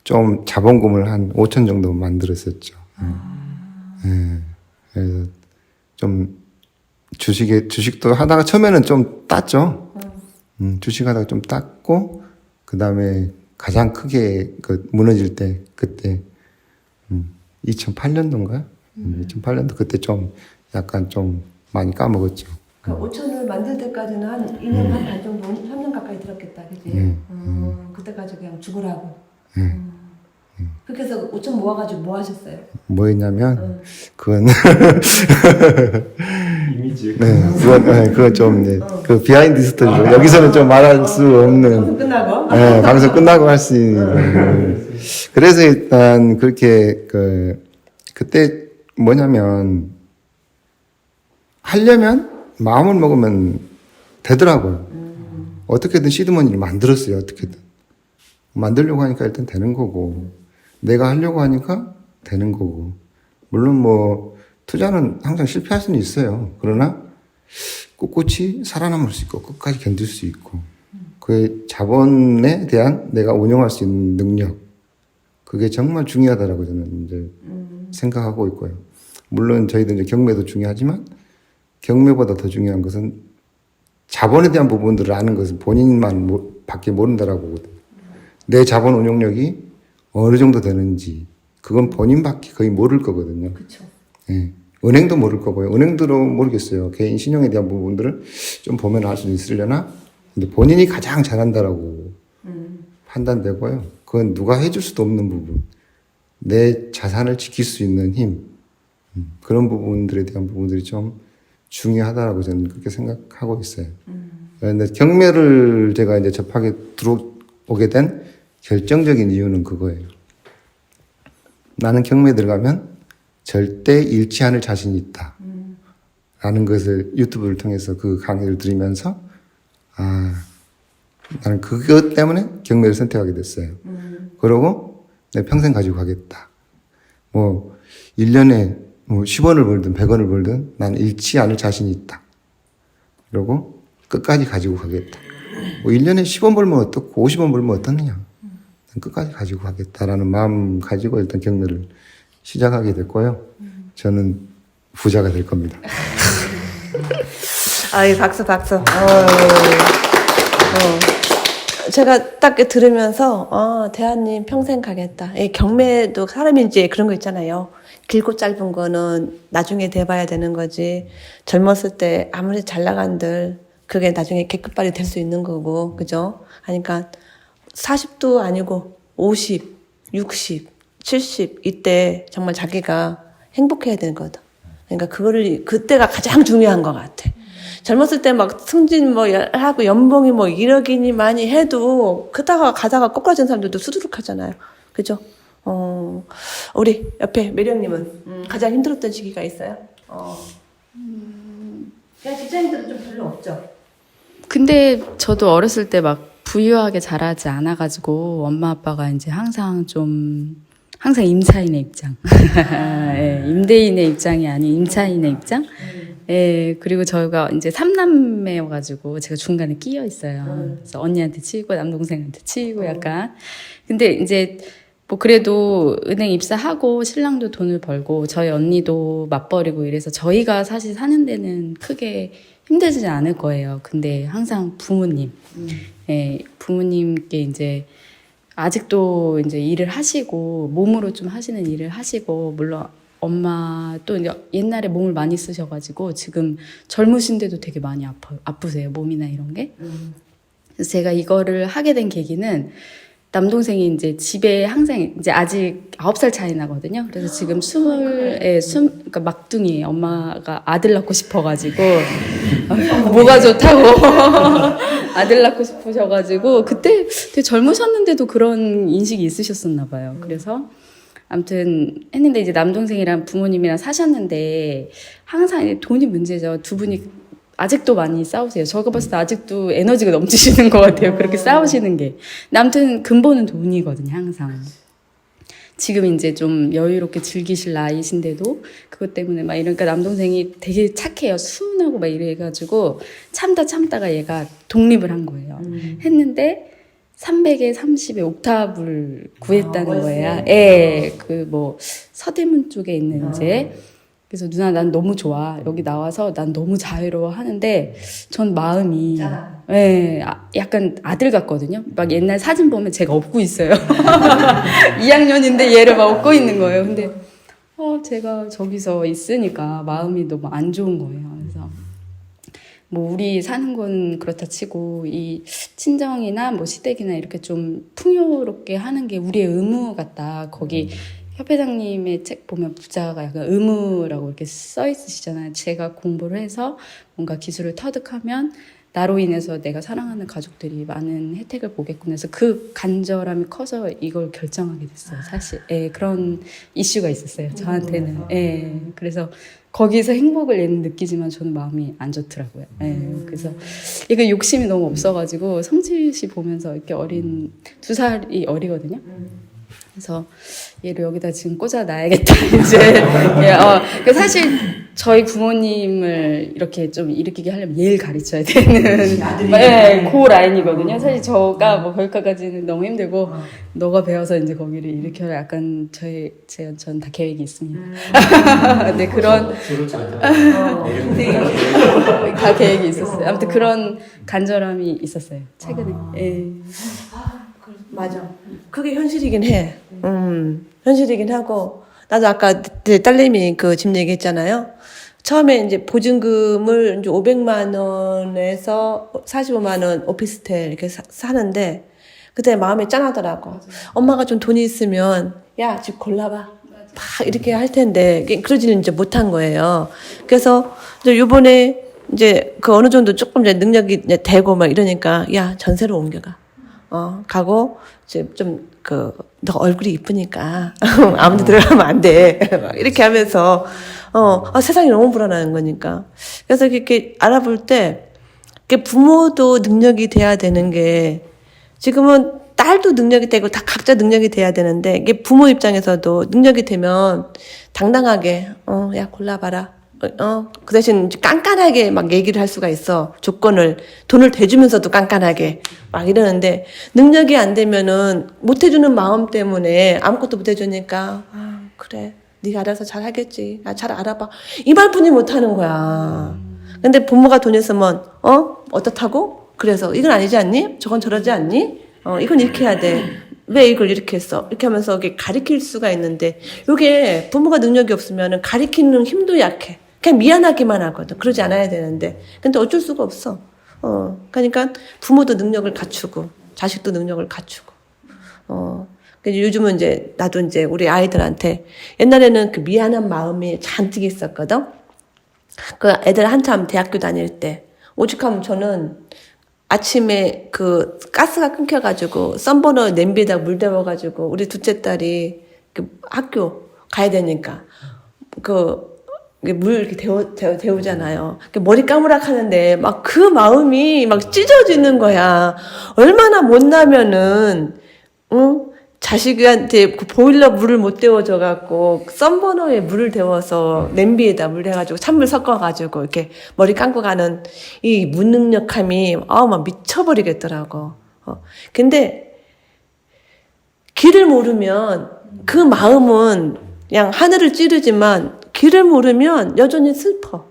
좀 자본금을 한 5천 정도 만들었었죠. 그래서 좀 주식도 하다가 처음에는 좀 땄죠. 주식하다가 좀 땄고, 그 다음에 가장 크게 무너질 때, 그때, 2008년도인가요? 2008년도 그때 좀 약간 좀 많이 까먹었죠. 그 5천을 만들 때까지는 한 2년 반 정도, 3년 가까이 들었겠다, 그지? 그때까지 그냥 죽으라고. 그렇게 해서 5천 모아가지고 뭐 하셨어요? 뭐 했냐면, 그건, 이미지. 그건 좀, 이제, 그 비하인드 스토리로, 여기서는 좀 말할 수 없는, 끝나고? 방송 끝나고 할 수 있는. 그래서 일단 그렇게, 그때 뭐냐면, 하려면 마음을 먹으면 되더라고요. 어떻게든 시드머니를 만들었어요, 어떻게든. 만들려고 하니까 일단 되는 거고, 내가 하려고 하니까 되는 거고. 물론 뭐, 투자는 항상 실패할 수는 있어요. 그러나, 꿋꿋이 살아남을 수 있고, 끝까지 견딜 수 있고, 그 자본에 대한 내가 운영할 수 있는 능력, 그게 정말 중요하다라고 저는 이제 생각하고 있고요. 물론 저희들 이제 경매도 중요하지만 경매보다 더 중요한 것은 자본에 대한 부분들을 아는 것은 본인만 밖에 모른다라고 보거든요. 내 자본 운용력이 어느 정도 되는지 그건 본인밖에 거의 모를 거거든요. 그렇죠. 예. 은행도 모를 거고요. 은행도 모르겠어요. 개인 신용에 대한 부분들을 좀 보면 알 수도 있으려나? 근데 본인이 가장 잘한다라고 판단되고요. 그건 누가 해줄 수도 없는 부분. 내 자산을 지킬 수 있는 힘. 그런 부분들에 대한 부분들이 좀 중요하다라고 저는 그렇게 생각하고 있어요. 그런데 경매를 제가 이제 접하게 들어오게 된 결정적인 이유는 그거예요. 나는 경매 들어가면 절대 잃지 않을 자신이 있다. 라는 것을 유튜브를 통해서 그 강의를 들으면서 나는 그것 때문에 경매를 선택하게 됐어요. 그러고 내가 평생 가지고 가겠다. 뭐 1년에 뭐 10원을 벌든 100원을 벌든 나는 잃지 않을 자신이 있다. 그러고 끝까지 가지고 가겠다. 뭐 1년에 10원 벌면 어떻고 50원 벌면 어떻느냐. 난 끝까지 가지고 가겠다라는 마음 가지고 일단 경매를 시작하게 됐고요. 저는 부자가 될 겁니다. 아이, 박수. 제가 딱 들으면서, 대한님 평생 가겠다. 이 경매도 사람이 이제 그런 거 있잖아요. 길고 짧은 거는 나중에 돼봐야 되는 거지. 젊었을 때 아무리 잘 나간들, 그게 나중에 개끝발이 될 수 있는 거고, 그죠? 그러니까 40도 아니고 50, 60, 70, 이때 정말 자기가 행복해야 되는 거다. 그러니까 그때가 가장 중요한 것 같아. 젊었을 때 막 승진 하고 연봉이 1억이니 많이 해도 가다가 꼬꾸라진 사람들도 수두룩하잖아요. 그죠? 우리 옆에 매력님은 가장 힘들었던 시기가 있어요? 그냥 직장인들은 좀 별로 없죠? 근데 저도 어렸을 때 막 부유하게 자라지 않아가지고 엄마 아빠가 이제 항상 임차인의 입장. 예, 임대인의 입장이 아닌 임차인의 입장? 예, 그리고 저희가 이제 3남매여가지고 제가 중간에 끼어 있어요. 그래서 언니한테 치이고 남동생한테 치이고 약간. 근데 이제 뭐 그래도 은행 입사하고 신랑도 돈을 벌고 저희 언니도 맞벌이고 이래서 저희가 사실 사는 데는 크게 힘들지 않을 거예요. 근데 항상 부모님, 예, 부모님께 이제 아직도 이제 일을 하시고 몸으로 좀 하시는 일을 하시고 물론 엄마 또 이제 옛날에 몸을 많이 쓰셔가지고 지금 젊으신데도 되게 많이 아프세요. 몸이나 이런 게. 그래서 제가 이거를 하게 된 계기는 남동생이 이제 집에 항상 이제 아직 9살 차이 나거든요. 그래서 지금 그러니까 막둥이 엄마가 아들 낳고 싶어가지고 뭐가 좋다고 아들 낳고 싶으셔가지고 그때 되게 젊으셨는데도 그런 인식이 있으셨었나 봐요. 그래서 아무튼 했는데 이제 남동생이랑 부모님이랑 사셨는데 항상 이제 돈이 문제죠. 두 분이 아직도 많이 싸우세요. 제가 봤을 때 아직도 에너지가 넘치시는 것 같아요. 그렇게 싸우시는 게. 아무튼 근본은 돈이거든요. 항상. 지금 이제 좀 여유롭게 즐기실 나이신데도 그것 때문에 막 이러니까 남동생이 되게 착해요. 순하고 막 이래가지고 참다가 얘가 독립을 한 거예요. 했는데 300에 30에 옥탑을 구했다는 거예요. 예, 그 뭐 서대문 쪽에 있는 이제. 그래서 누나 난 너무 좋아. 여기 나와서 난 너무 자유로워 하는데 전 마음이 예, 약간 아들 같거든요. 막 옛날 사진 보면 제가 업고 있어요. 2학년인데 얘를 막 업고 있는 거예요. 근데 제가 저기서 있으니까 마음이 너무 안 좋은 거예요. 그래서 뭐 우리 사는 건 그렇다 치고 이 친정이나 뭐 시댁이나 이렇게 좀 풍요롭게 하는 게 우리의 의무 같다. 거기 협회장님의 책 보면 부자가 약간 의무라고 이렇게 써 있으시잖아요. 제가 공부를 해서 뭔가 기술을 터득하면 나로 인해서 내가 사랑하는 가족들이 많은 혜택을 보겠구나 해서 그 간절함이 커서 이걸 결정하게 됐어요. 사실 그런 이슈가 있었어요. 저한테는. 그래서 거기서 행복을 얘는 느끼지만 저는 마음이 안 좋더라고요. 그래서 이게 욕심이 너무 없어가지고 성질 씨 보면서 이렇게 2살이 어리거든요. 그래서 얘를 여기다 지금 꽂아놔야겠다 이제. 예, 그 사실 저희 부모님을 이렇게 좀 일으키게 하려면 얘를 가르쳐야 되는 그 라인이거든요. 사실 저가 뭐 거기까지는 너무 힘들고 너가 배워서 이제 거기를 일으켜라 약간 전 다 계획이 있습니다. 네, 그런 다 계획이 있었어요. 아무튼 그런 간절함이 있었어요 최근에. 예. 맞아. 그게 현실이긴 해. 현실이긴 하고, 나도 아까 내 딸내미 그 집 얘기했잖아요. 처음에 이제 보증금을 이제 500만 원에서 45만 원 오피스텔 이렇게 사는데, 그때 마음이 짠하더라고. 엄마가 좀 돈이 있으면, 야, 집 골라봐. 막 이렇게 할 텐데, 그러지는 이제 못한 거예요. 그래서 이제 요번에 이제 그 어느 정도 조금 이제 능력이 이제 되고 막 이러니까, 야, 전세로 옮겨가. 가고, 이제 좀, 너 얼굴이 이쁘니까, 아무도 들어가면 안 돼. 이렇게 하면서, 세상이 너무 불안한 거니까. 그래서 이렇게 알아볼 때, 부모도 능력이 돼야 되는 게, 지금은 딸도 능력이 되고, 다 각자 능력이 돼야 되는데, 이게 부모 입장에서도 능력이 되면, 당당하게, 야, 골라봐라. 그 대신 깐깐하게 막 얘기를 할 수가 있어. 돈을 대주면서도 깐깐하게 막 이러는데, 능력이 안 되면은 못 해주는 마음 때문에 아무것도 못 해주니까, 그래. 네가 알아서 잘 하겠지. 잘 알아봐. 이 말뿐이 못 하는 거야. 근데 부모가 돈 있으면, 어떻다고? 그래서 이건 아니지 않니? 저건 저러지 않니? 이건 이렇게 해야 돼. 왜 이걸 이렇게 했어? 이렇게 하면서 이게 가리킬 수가 있는데, 요게 부모가 능력이 없으면 가리키는 힘도 약해. 그냥 미안하기만 하거든. 그러지 않아야 되는데. 근데 어쩔 수가 없어. 그러니까 부모도 능력을 갖추고, 자식도 능력을 갖추고. 요즘은 이제, 나도 이제 우리 아이들한테, 옛날에는 그 미안한 마음이 잔뜩 있었거든? 그 애들 한참 대학교 다닐 때, 오죽하면 저는 아침에 그 가스가 끊겨가지고, 썬버너 냄비에다 물 데워가지고, 우리 둘째 딸이 그 학교 가야 되니까, 물 이렇게 데우잖아요. 머리 까무락 하는데, 막 그 마음이 막 찢어지는 거야. 얼마나 못나면은, 자식한테 그 보일러 물을 못 데워줘갖고, 썬버너에 물을 데워서 냄비에다 물 해가지고, 찬물 섞어가지고, 이렇게 머리 감고 가는 이 무능력함이, 막 미쳐버리겠더라고. 근데, 길을 모르면, 그 마음은 그냥 하늘을 찌르지만, 길을 모르면 여전히 슬퍼.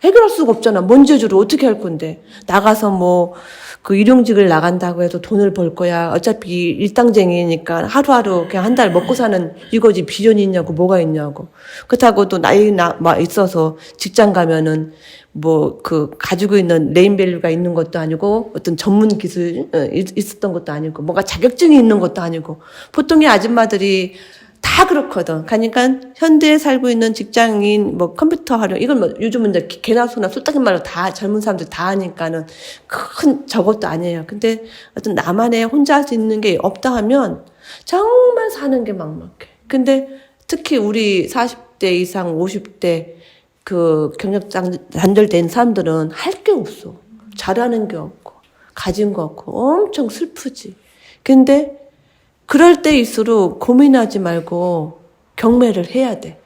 해결할 수가 없잖아. 뭔 재주로 어떻게 할 건데. 나가서 일용직을 나간다고 해도 돈을 벌 거야. 어차피 일당쟁이니까 하루하루 그냥 한 달 먹고 사는 이거지. 비전이 있냐고, 뭐가 있냐고. 그렇다고 또 있어서 직장 가면은 가지고 있는 네임밸류가 있는 것도 아니고, 어떤 전문 기술, 있었던 것도 아니고, 뭔가 자격증이 있는 것도 아니고, 보통의 아줌마들이 다 그렇거든. 그러니까 현대에 살고 있는 직장인, 컴퓨터 활용, 이건 요즘은 이제 개나 소나 솔직한 말로 다 젊은 사람들 다 하니까는 큰 저것도 아니에요. 근데 어떤 나만의 혼자 할 수 있는 게 없다 하면 정말 사는 게 막막해. 근데 특히 우리 40대 이상 50대 그 경력 단절된 사람들은 할 게 없어. 잘하는 게 없고, 가진 거 없고, 엄청 슬프지. 근데 그럴 때일수록 고민하지 말고 경매를 해야 돼.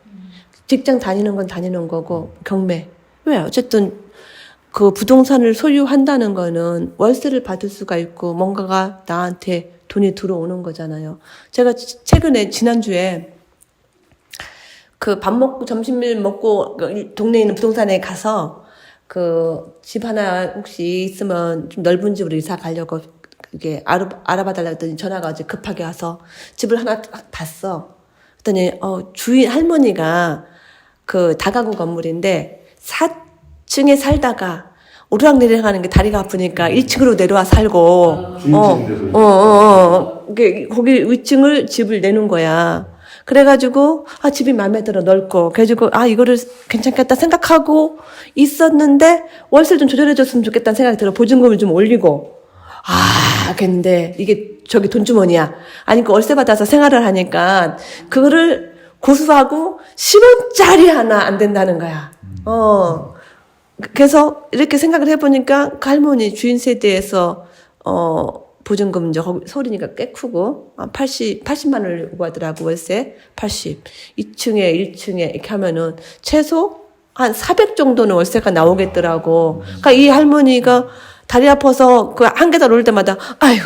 직장 다니는 건 다니는 거고, 경매. 왜? 어쨌든 그 부동산을 소유한다는 거는 월세를 받을 수가 있고, 뭔가가 나한테 돈이 들어오는 거잖아요. 제가 최근에 지난주에 점심을 먹고 동네에 있는 부동산에 가서 집 하나 혹시 있으면 좀 넓은 집으로 이사 가려고 이게 알아봐달라고 했더니 전화가 어제 급하게 와서 집을 하나 딱 봤어. 그랬더니 주인 할머니가 다가구 건물인데 4층에 살다가 오르락내리락 하는 게 다리가 아프니까 1층으로 내려와 살고 거기 위층을 집을 내는 거야. 그래가지고 집이 마음에 들어 넓고, 그래가지고 이거를 괜찮겠다 생각하고 있었는데 월세를 좀 조절해줬으면 좋겠다는 생각이 들어. 보증금을 좀 올리고. 근데 이게 저기 돈주머니야. 아니, 월세 받아서 생활을 하니까 그거를 고수하고 10원짜리 하나 안 된다는 거야. 그래서 이렇게 생각을 해보니까 그 할머니 주인 세대에서 보증금 이제 서울이니까 꽤 크고 80만 원을 요구하더라고 월세 80. 2층에 1층에 이렇게 하면은 최소 한 400 정도는 월세가 나오겠더라고. 그러니까 이 할머니가 다리 아파서 그 한 계단 올 때마다 아유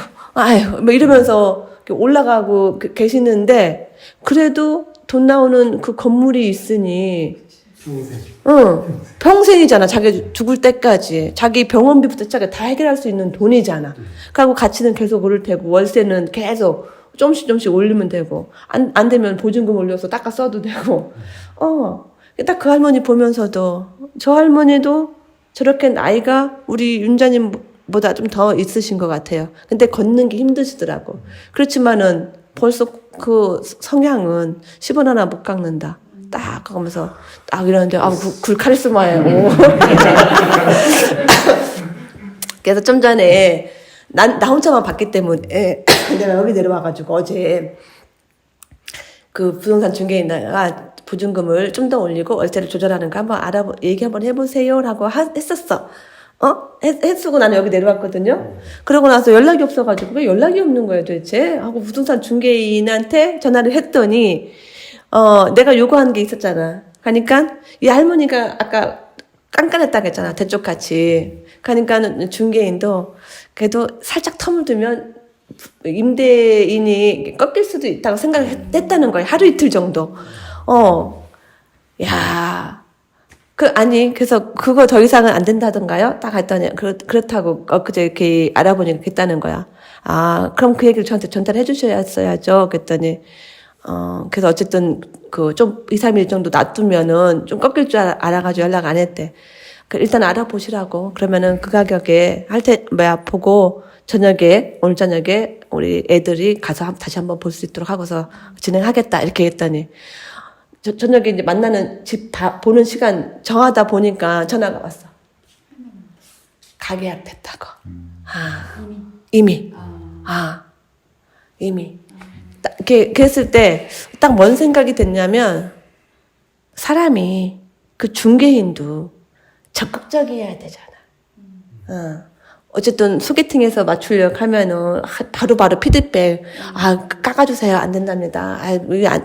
뭐 이러면서 올라가고 계시는데 그래도 돈 나오는 그 건물이 있으니 평생이잖아. 자기 죽을 때까지. 자기 병원비부터 시작해 다 해결할 수 있는 돈이잖아. 그리고 가치는 계속 오를 테고, 월세는 계속 조금씩 올리면 되고, 안 되면 보증금 올려서 닦아 써도 되고, 딱 그 할머니 보면서도, 저 할머니도 저렇게 나이가 우리 윤자님보다 좀 더 있으신 것 같아요. 근데 걷는 게 힘드시더라고. 그렇지만은 벌써 그 성향은 10원 하나 못 깎는다. 딱 가면서 딱 이러는데 그 카리스마예요. 그래서 좀 전에 나 혼자만 봤기 때문에 내가 여기 내려와가지고 어제 그 부동산 중개인가 보증금을 좀 더 올리고 월세를 조절하는 거 한번 얘기 한번 해보세요라고 했었어. 했고 나는 여기 내려왔거든요. 그러고 나서 연락이 없어가지고 왜 연락이 없는 거예요 도대체? 하고 부동산 중개인한테 전화를 했더니 내가 요구한 게 있었잖아. 그러니까 이 할머니가 아까 깐깐했다고 했잖아. 대쪽같이. 그러니까 중개인도 그래도 살짝 텀을 두면 임대인이 꺾일 수도 있다고 생각했다는 거예요. 하루 이틀 정도. 야. 그래서 그거 더 이상은 안 된다던가요? 딱 했더니, 그렇다고, 그제 이렇게 알아보니까 그랬다는 거야. 그럼 그 얘기를 저한테 전달해 주셔야죠. 그랬더니, 그래서 어쨌든, 좀 2, 3일 정도 놔두면은 좀 꺾일 줄 알아가지고 연락 안 했대. 일단 알아보시라고. 그러면은 그 가격에 보고, 오늘 저녁에 우리 애들이 가서 다시 한번 볼 수 있도록 하고서 진행하겠다. 이렇게 했더니, 저녁에 이제 만나는 집 보는 시간 정하다 보니까 전화가 왔어. 가계약 됐다고. 이미. 이미. 그랬을 때 딱 뭔 생각이 됐냐면 사람이 그 중개인도 적극적이어야 되잖아. 어쨌든 소개팅에서 맞추려고 하면은 바로 피드백 깎아주세요. 안 된답니다.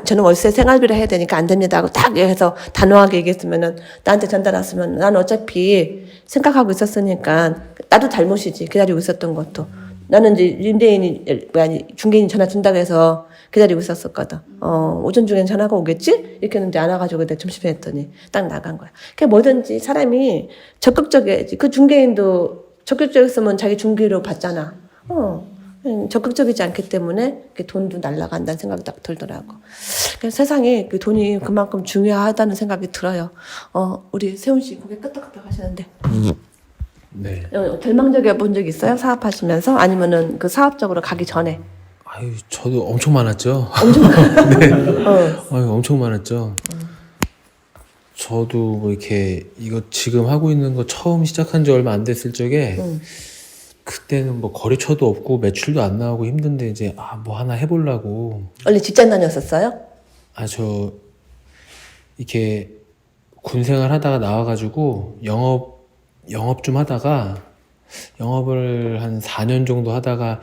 저는 월세 생활비를 해야 되니까 안 됩니다 하고 딱 해서 단호하게 얘기했으면은 나한테 전달 왔으면 난 어차피 생각하고 있었으니까 나도 잘못이지. 기다리고 있었던 것도. 나는 이제 중개인이 전화 준다고 해서 기다리고 있었었거든. 오전 중엔 전화가 오겠지? 이렇게 했는데 안 와가지고 내가 점심에 했더니 딱 나간 거야. 그러니까 뭐든지 사람이 적극적이어야지. 그 중개인도 적극적이었으면 자기 중개로 받잖아. 적극적이지 않기 때문에 돈도 날아간다는 생각이 딱 들더라고. 그래서 세상에 그 돈이 그만큼 중요하다는 생각이 들어요. 우리 세훈 씨 고개 끄덕끄덕 하시는데. 네. 절망적이어 본 적 있어요? 사업하시면서? 아니면은 그 사업적으로 가기 전에? 저도 엄청 많았죠. 네. 엄청 많았죠. 저도 뭐 이렇게 이거 지금 하고 있는 거 처음 시작한 지 얼마 안 됐을 적에 그때는 뭐 거래처도 없고 매출도 안 나오고 힘든데 이제 뭐 하나 해보려고. 원래 직장 다녔었어요? 저 이렇게 군 생활 하다가 나와가지고 영업 좀 하다가 영업을 한 4년 정도 하다가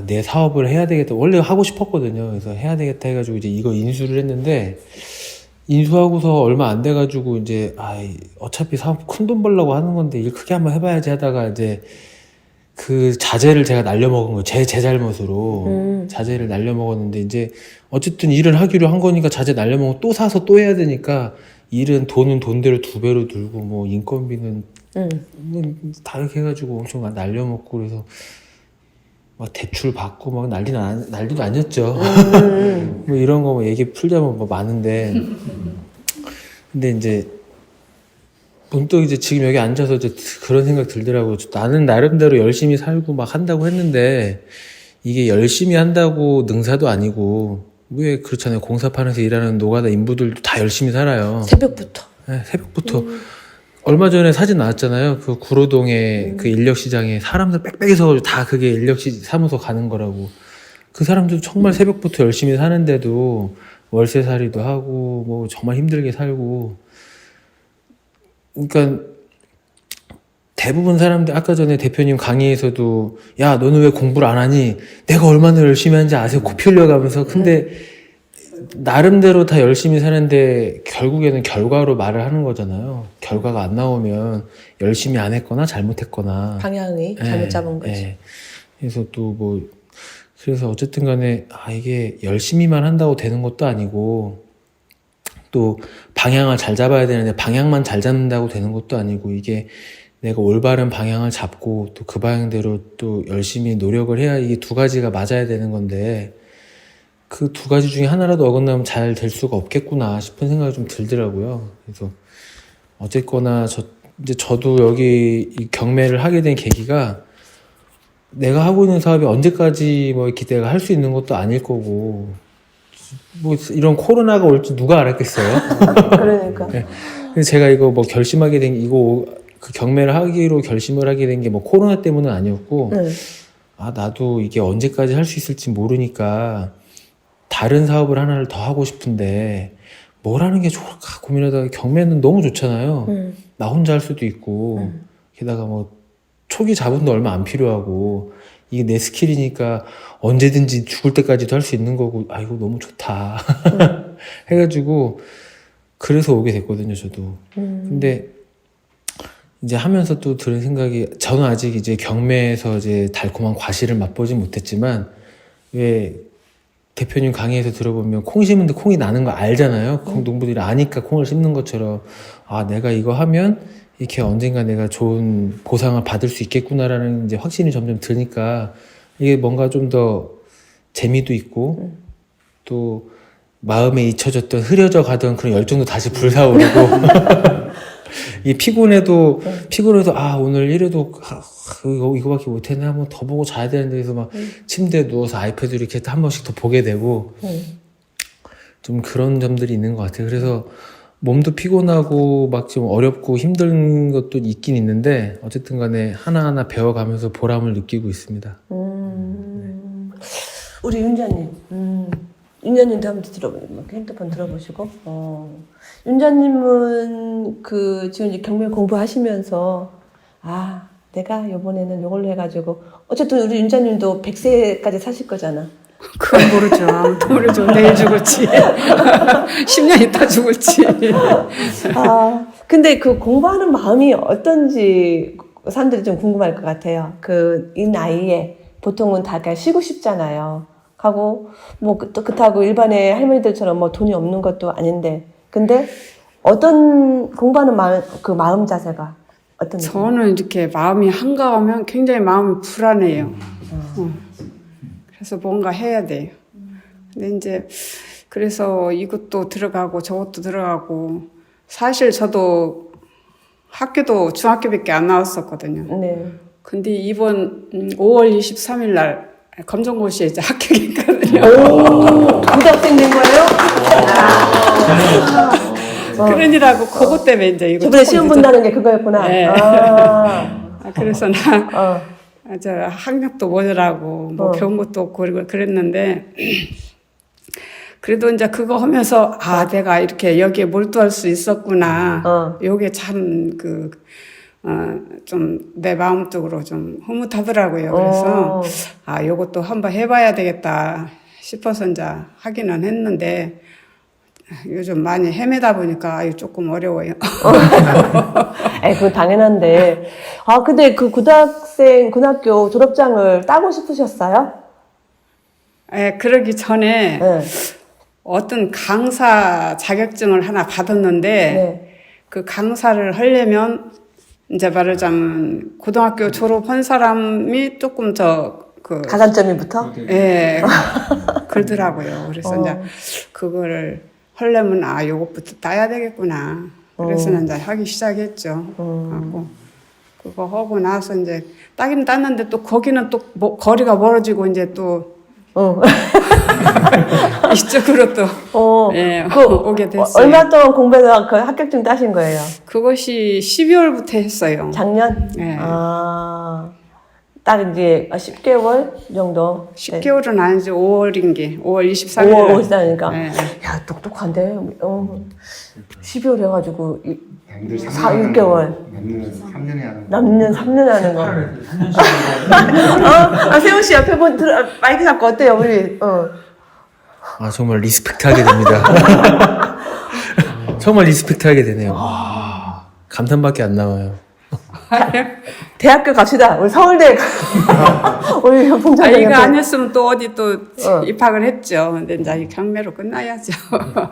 내 사업을 해야 되겠다. 원래 하고 싶었거든요. 그래서 해야 되겠다 해가지고 이제 이거 인수를 했는데 인수하고서 얼마 안 돼가지고 이제 어차피 사업 큰 돈 벌려고 하는 건데 일 크게 한번 해봐야지 하다가 이제 그 자재를 제가 날려먹은 거예요. 제 잘못으로 자재를 날려먹었는데 이제 어쨌든 일을 하기로 한 거니까 자재 날려먹고 또 사서 또 해야 되니까 돈은 돈대로 2배로 들고 뭐 인건비는 다 이렇게 해가지고 엄청 날려먹고 그래서 막 대출 받고 막 난리도 아니었죠. 뭐 이런 거 얘기 풀자면 뭐 많은데 근데 이제 문득 이제 지금 여기 앉아서 이제 그런 생각 들더라고요. 나는 나름대로 열심히 살고 막 한다고 했는데 이게 열심히 한다고 능사도 아니고 왜 그렇잖아요. 공사판에서 일하는 노가다 인부들도 다 열심히 살아요. 새벽부터. 네, 새벽부터. 얼마 전에 사진 나왔잖아요. 그 구로동에 그 인력시장에 사람들 빽빽이 서가지고 다 그게 인력사무소 가는 거라고. 그 사람들 정말 새벽부터 열심히 사는데도 월세살이도 하고 뭐 정말 힘들게 살고. 그러니까 대부분 사람들 아까 전에 대표님 강의에서도 야 너는 왜 공부를 안 하니? 내가 얼마나 열심히 하는지 아세요? 코 피울려가면서 근데 나름대로 다 열심히 사는데 결국에는 결과로 말을 하는 거잖아요. 결과가 안 나오면 열심히 안 했거나 잘못했거나 방향이 예, 잘못 잡은 거지. 예. 그래서 또 뭐 그래서 어쨌든 간에 이게 열심히만 한다고 되는 것도 아니고 또 방향을 잘 잡아야 되는데 방향만 잘 잡는다고 되는 것도 아니고 이게 내가 올바른 방향을 잡고 또 그 방향대로 또 열심히 노력을 해야 이게 두 가지가 맞아야 되는 건데 그 두 가지 중에 하나라도 어긋나면 잘 될 수가 없겠구나 싶은 생각이 좀 들더라고요. 그래서 어쨌거나 이제 저도 여기 이 경매를 하게 된 계기가 내가 하고 있는 사업이 언제까지 뭐 이렇게 내가 할 수 있는 것도 아닐 거고 뭐 이런 코로나가 올지 누가 알았겠어요. 그러니까. 네. 그래서 제가 이거 뭐 결심하게 된 이거 그 경매를 하기로 결심을 하게 된 게 뭐 코로나 때문은 아니었고 네. 나도 이게 언제까지 할 수 있을지 모르니까 다른 사업을 하나를 더 하고 싶은데 뭘 하는 게 좋을까 고민하다가 경매는 너무 좋잖아요. 나 혼자 할 수도 있고 게다가 뭐 초기 자본도 얼마 안 필요하고 이게 내 스킬이니까 언제든지 죽을 때까지도 할 수 있는 거고 이거 너무 좋다 해가지고 그래서 오게 됐거든요 저도. 근데 이제 하면서 또 들은 생각이 저는 아직 이제 경매에서 이제 달콤한 과실을 맛보진 못했지만 왜 대표님 강의에서 들어보면 콩 심는데 콩이 나는 거 알잖아요. 농부들이 아니까 콩을 심는 것처럼 내가 이거 하면 이렇게 언젠가 내가 좋은 보상을 받을 수 있겠구나라는 이제 확신이 점점 드니까 이게 뭔가 좀 더 재미도 있고 또 마음에 잊혀졌던 흐려져 가던 그런 열정도 다시 불사오르고 이 피곤해도 오늘 이래도 이거밖에 못했네 한번 더 보고 자야 되는데 그래서 막 침대에 누워서 아이패드 이렇게 한 번씩 더 보게 되고 좀 그런 점들이 있는 것 같아요. 그래서 몸도 피곤하고 막 좀 어렵고 힘든 것도 있긴 있는데 어쨌든 간에 하나하나 배워가면서 보람을 느끼고 있습니다. 우리 윤자님, 윤자님도 한번 핸드폰 들어보시고, 윤자님은 지금 이제 경매 공부하시면서, 내가 이번에는 이걸로 해가지고, 어쨌든 우리 윤자님도 100세까지 사실 거잖아. 그건 모르죠. 아무도 모르죠. 내일 죽을지. 10년 있다 죽을지. 근데 그 공부하는 마음이 어떤지 사람들이 좀 궁금할 것 같아요. 이 나이에 보통은 다 그냥 쉬고 싶잖아요. 하고, 또 그렇다고 일반의 할머니들처럼 뭐 돈이 없는 것도 아닌데. 근데 어떤 공부하는 마음 자세가 어떤 저는 이렇게 마음이 한가하면 굉장히 마음이 불안해요. 그래서 뭔가 해야 돼요. 근데 이제 그래서 이것도 들어가고 저것도 들어가고 사실 저도 학교도 중학교밖에 안 나왔었거든요. 네. 근데 이번 5월 23일 날 검정고시에 이제 합격했거든요. 고등학생 된 거예요? 그러니라고 그것 때문에 이제 이거 저번에 시험 본다는 게 그거였구나. 네. 그래서 저 학력도 모자라고 뭐 배운 것도 없고 그랬는데 그래도 이제 그거 하면서 내가 이렇게 여기에 몰두할 수 있었구나. 요게 참 좀 내 마음적으로 좀 흐뭇하더라고요. 그래서 요것도 한번 해봐야 되겠다 싶어서 이제 하기는 했는데 요즘 많이 헤매다 보니까 조금 어려워요. 그건 당연한데. 근데 고등학교 졸업장을 따고 싶으셨어요? 그러기 전에 네. 어떤 강사 자격증을 하나 받았는데 그 강사를 하려면 이제 말하자면 고등학교 졸업한 사람이 조금 가산점이 붙어? 예, 그러더라고요. 그래서 이제 그거를 하려면 요것부터 따야 되겠구나. 그래서 이제 하기 시작했죠. 하고 그거 하고 나서 이제 따긴 땄는데 또 거기는 또 거리가 멀어지고 이제 또 이쪽으로 또 오게 됐어요. 얼마 동안 공부해서 그 합격증 따신 거예요? 그것이 12월부터 했어요. 작년? 네. 딱 이제 10개월 정도? 10개월은 아니지 5월인 게 5월 23일 5월 24일이니까 네. 야 똑똑한데 12월 해가지고 남들 6개월. 남들 3년에 하는 거. 남는 3년 하는 거. 세훈 씨 옆에 마이크 잡고 어때요, 우리? 아, 정말 리스펙트하게 됩니다. 정말 리스펙트하게 되네요. 와, 감탄밖에 안 나와요. 대학교 갑시다. 우리 서울대. 우리 이거 봉사장님. 아니었으면 또 어디 또 입학을 했죠. 근데 이제 경매로 끝나야죠.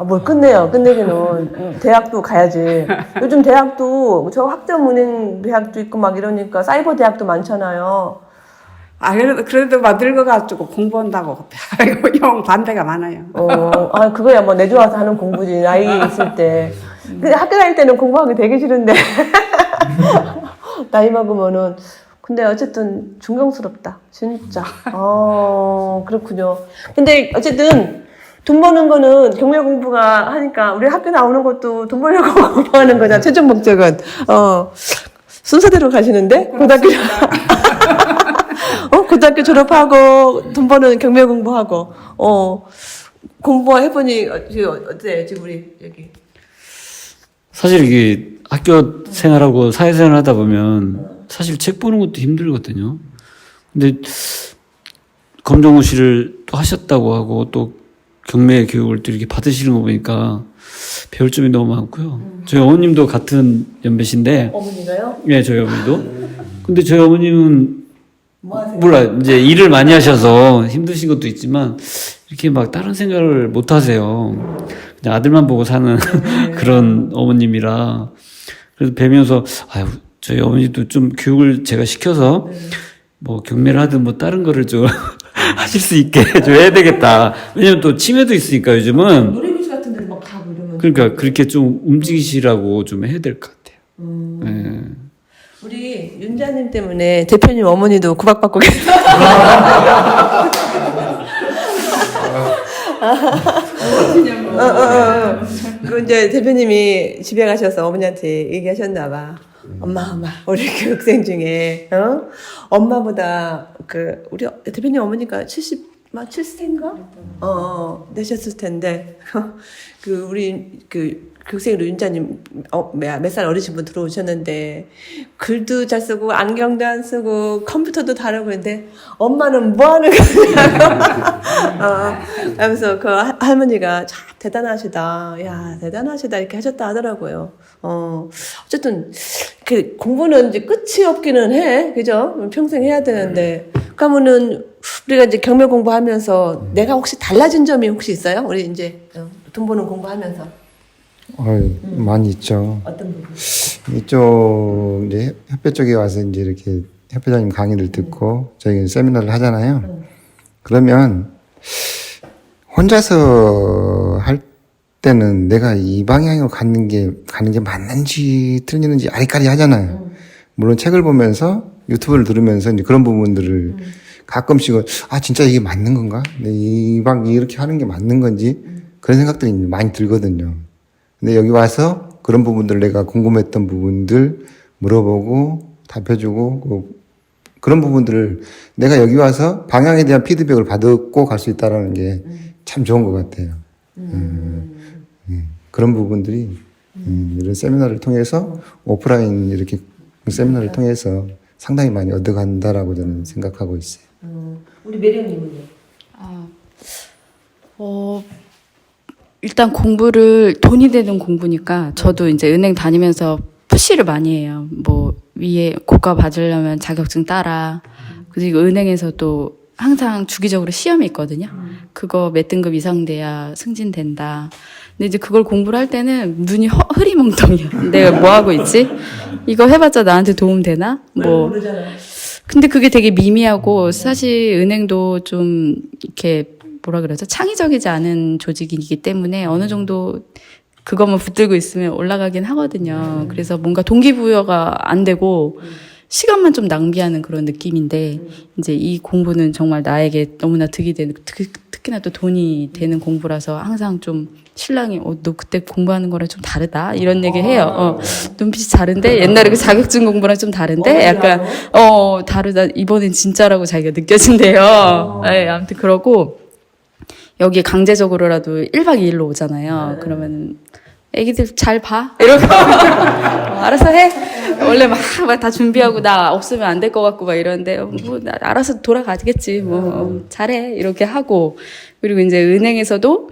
뭘 끝내요. 끝내기는. 대학도 가야지. 요즘 대학도 저 학점은행 대학도 있고 막 이러니까 사이버 대학도 많잖아요. 그래도 막 늙어가지고 공부한다고 형 반대가 많아요. 그거야 뭐 내좋아서 하는 공부지. 나이 있을 때. 근데 학교 다닐 때는 공부하기 되게 싫은데. 나이 먹으면은. 근데 어쨌든 존경스럽다. 진짜. 그렇군요. 근데 어쨌든 돈 버는 거는 경매 공부가 하니까 우리 학교 나오는 것도 돈 벌려고 공부하는 거잖아. 최종 목적은. 순서대로 가시는데? 고등학교 졸업하고 돈 버는 경매 공부하고 공부해보니 어때 지금 우리 여기 사실 이게 학교 생활하고 사회생활 하다 보면 사실 책 보는 것도 힘들거든요. 근데 검정고 시를 또 하셨다고 하고 또 경매 교육을 또 이렇게 받으시는 거 보니까 배울 점이 너무 많고요. 저희 어머님도 같은 연배신데. 어머니가요? 네, 저희 어머니도. 근데 저희 어머님은 뭐 하세요? 몰라 이제 일을 많이 하셔서 힘드신 것도 있지만 이렇게 막 다른 생각을 못 하세요. 그냥 아들만 보고 사는 그런 어머님이라 그래서 뵈면서 아유 저희 어머니도 좀 교육을 제가 시켜서 뭐 경매를 하든 뭐 다른 거를 좀 하실 수 있게 좀 해야 되겠다. 왜냐면 또 치매도 있으니까 요즘은 놀이기구 같은 데를 막 가고 이러면 그러니까 그렇게 좀 움직이시라고 좀 해야 될 것 같아요. 네. 우리 윤자님 때문에 대표님 어머니도 구박받고 계세요. 그 이제 대표님이 집에 가셔서 어머니한테 얘기하셨나 봐. 엄마, 우리 교육생 중에 엄마보다 우리 대표님 어머니가 7세인가? 되셨을 텐데 우리 교육생 윤자님 몇 살 어리신 분 들어오셨는데 글도 잘 쓰고 안경도 안 쓰고 컴퓨터도 다루고 있는데 엄마는 뭐 하는 거냐고 하면서 그 할머니가 참 대단하시다. 야, 대단하시다. 이렇게 하셨다 하더라고요. 어쨌든 그 공부는 이제 끝이 없기는 해. 그죠? 평생 해야 되는데. 그러면은 우리가 이제 경매 공부하면서 내가 혹시 달라진 점이 혹시 있어요? 우리 이제 돈 버는 공부하면서. 많이 있죠. 어떤 부분? 이쪽 이제 협회 쪽에 와서 이제 이렇게 협회장님 강의를 듣고 저희 세미나를 하잖아요. 그러면 혼자서 할 때는 내가 이 방향으로 가는 게 맞는지 틀리는지 아리까리 하잖아요. 물론 책을 보면서 유튜브를 들으면서 이제 그런 부분들을 가끔씩은 진짜 이게 맞는 건가? 이렇게 하는 게 맞는 건지 그런 생각들이 많이 들거든요. 근데 여기 와서 그런 부분들 내가 궁금했던 부분들 물어보고 답해주고 그런 부분들을 내가 여기 와서 방향에 대한 피드백을 받고 갈 수 있다는 게 참 좋은 것 같아요. 그런 부분들이 이런 세미나를 통해서 오프라인 이렇게 세미나를 통해서 상당히 많이 얻어간다라고 저는 생각하고 있어요. 우리 매력님은요? 일단 공부를 돈이 되는 공부니까 저도 이제 은행 다니면서 푸시를 많이 해요. 뭐 위에 고가 받으려면 자격증 따라. 그리고 은행에서도 항상 주기적으로 시험이 있거든요. 그거 몇 등급 이상 돼야 승진된다. 근데 이제 그걸 공부를 할 때는 눈이 흐리멍텅이야. 내가 뭐 하고 있지? 이거 해봤자 나한테 도움 되나? 뭐. 근데 그게 되게 미미하고 사실 은행도 좀 이렇게 뭐라 그러죠? 창의적이지 않은 조직이기 때문에 어느 정도 그것만 붙들고 있으면 올라가긴 하거든요. 그래서 뭔가 동기부여가 안 되고 시간만 좀 낭비하는 그런 느낌인데 이제 이 공부는 정말 나에게 너무나 득이 되는 특히나 또 돈이 되는 공부라서 항상 좀 신랑이 너 그때 공부하는 거랑 좀 다르다 이런 얘기 해요. 눈빛이 다른데 옛날에 그 자격증 공부랑 좀 다른데 약간 다르다 이번엔 진짜라고 자기가 느껴진대요. 네, 아무튼 그러고 여기 강제적으로라도 1박 2일로 오잖아요. 그러면 애기들 잘 봐. 이러고 알아서 해. 원래 막 다 준비하고 나 없으면 안 될 것 같고 막 이러는데 뭐 나 알아서 돌아가겠지. 뭐 잘해. 이렇게 하고 그리고 이제 은행에서도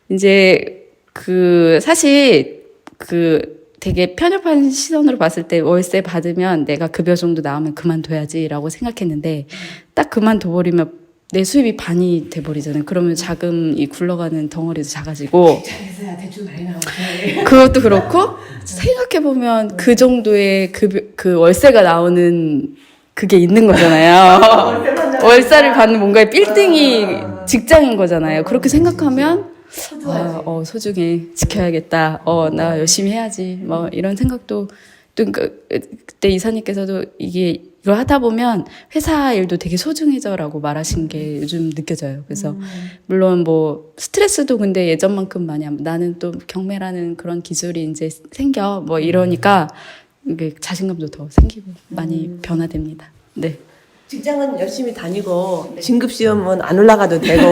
이제 그 사실 그 되게 편협한 시선으로 봤을 때 월세 받으면 내가 급여 정도 나오면 그만둬야지라고 생각했는데 딱 그만둬버리면 내 수입이 반이 돼버리잖아요. 그러면 자금이 굴러가는 덩어리도 작아지고. 대출 많이 나오지. 그것도 그렇고 생각해보면 그 정도의 그 월세가 나오는 그게 있는 거잖아요. 월세를 받는 뭔가의 빌딩이 직장인 거잖아요. 그렇게 생각하면 소중해 지켜야겠다. 나 열심히 해야지. 뭐 이런 생각도 또 그때 이사님께서도 이거 하다 보면 회사 일도 되게 소중해져라고 말하신 게 요즘 느껴져요. 그래서 물론 뭐 스트레스도 근데 예전만큼 많이 나는 또 경매라는 그런 기술이 이제 생겨 뭐 이러니까 이게 자신감도 더 생기고 많이 변화됩니다. 네. 직장은 열심히 다니고 진급 시험은 안 올라가도 되고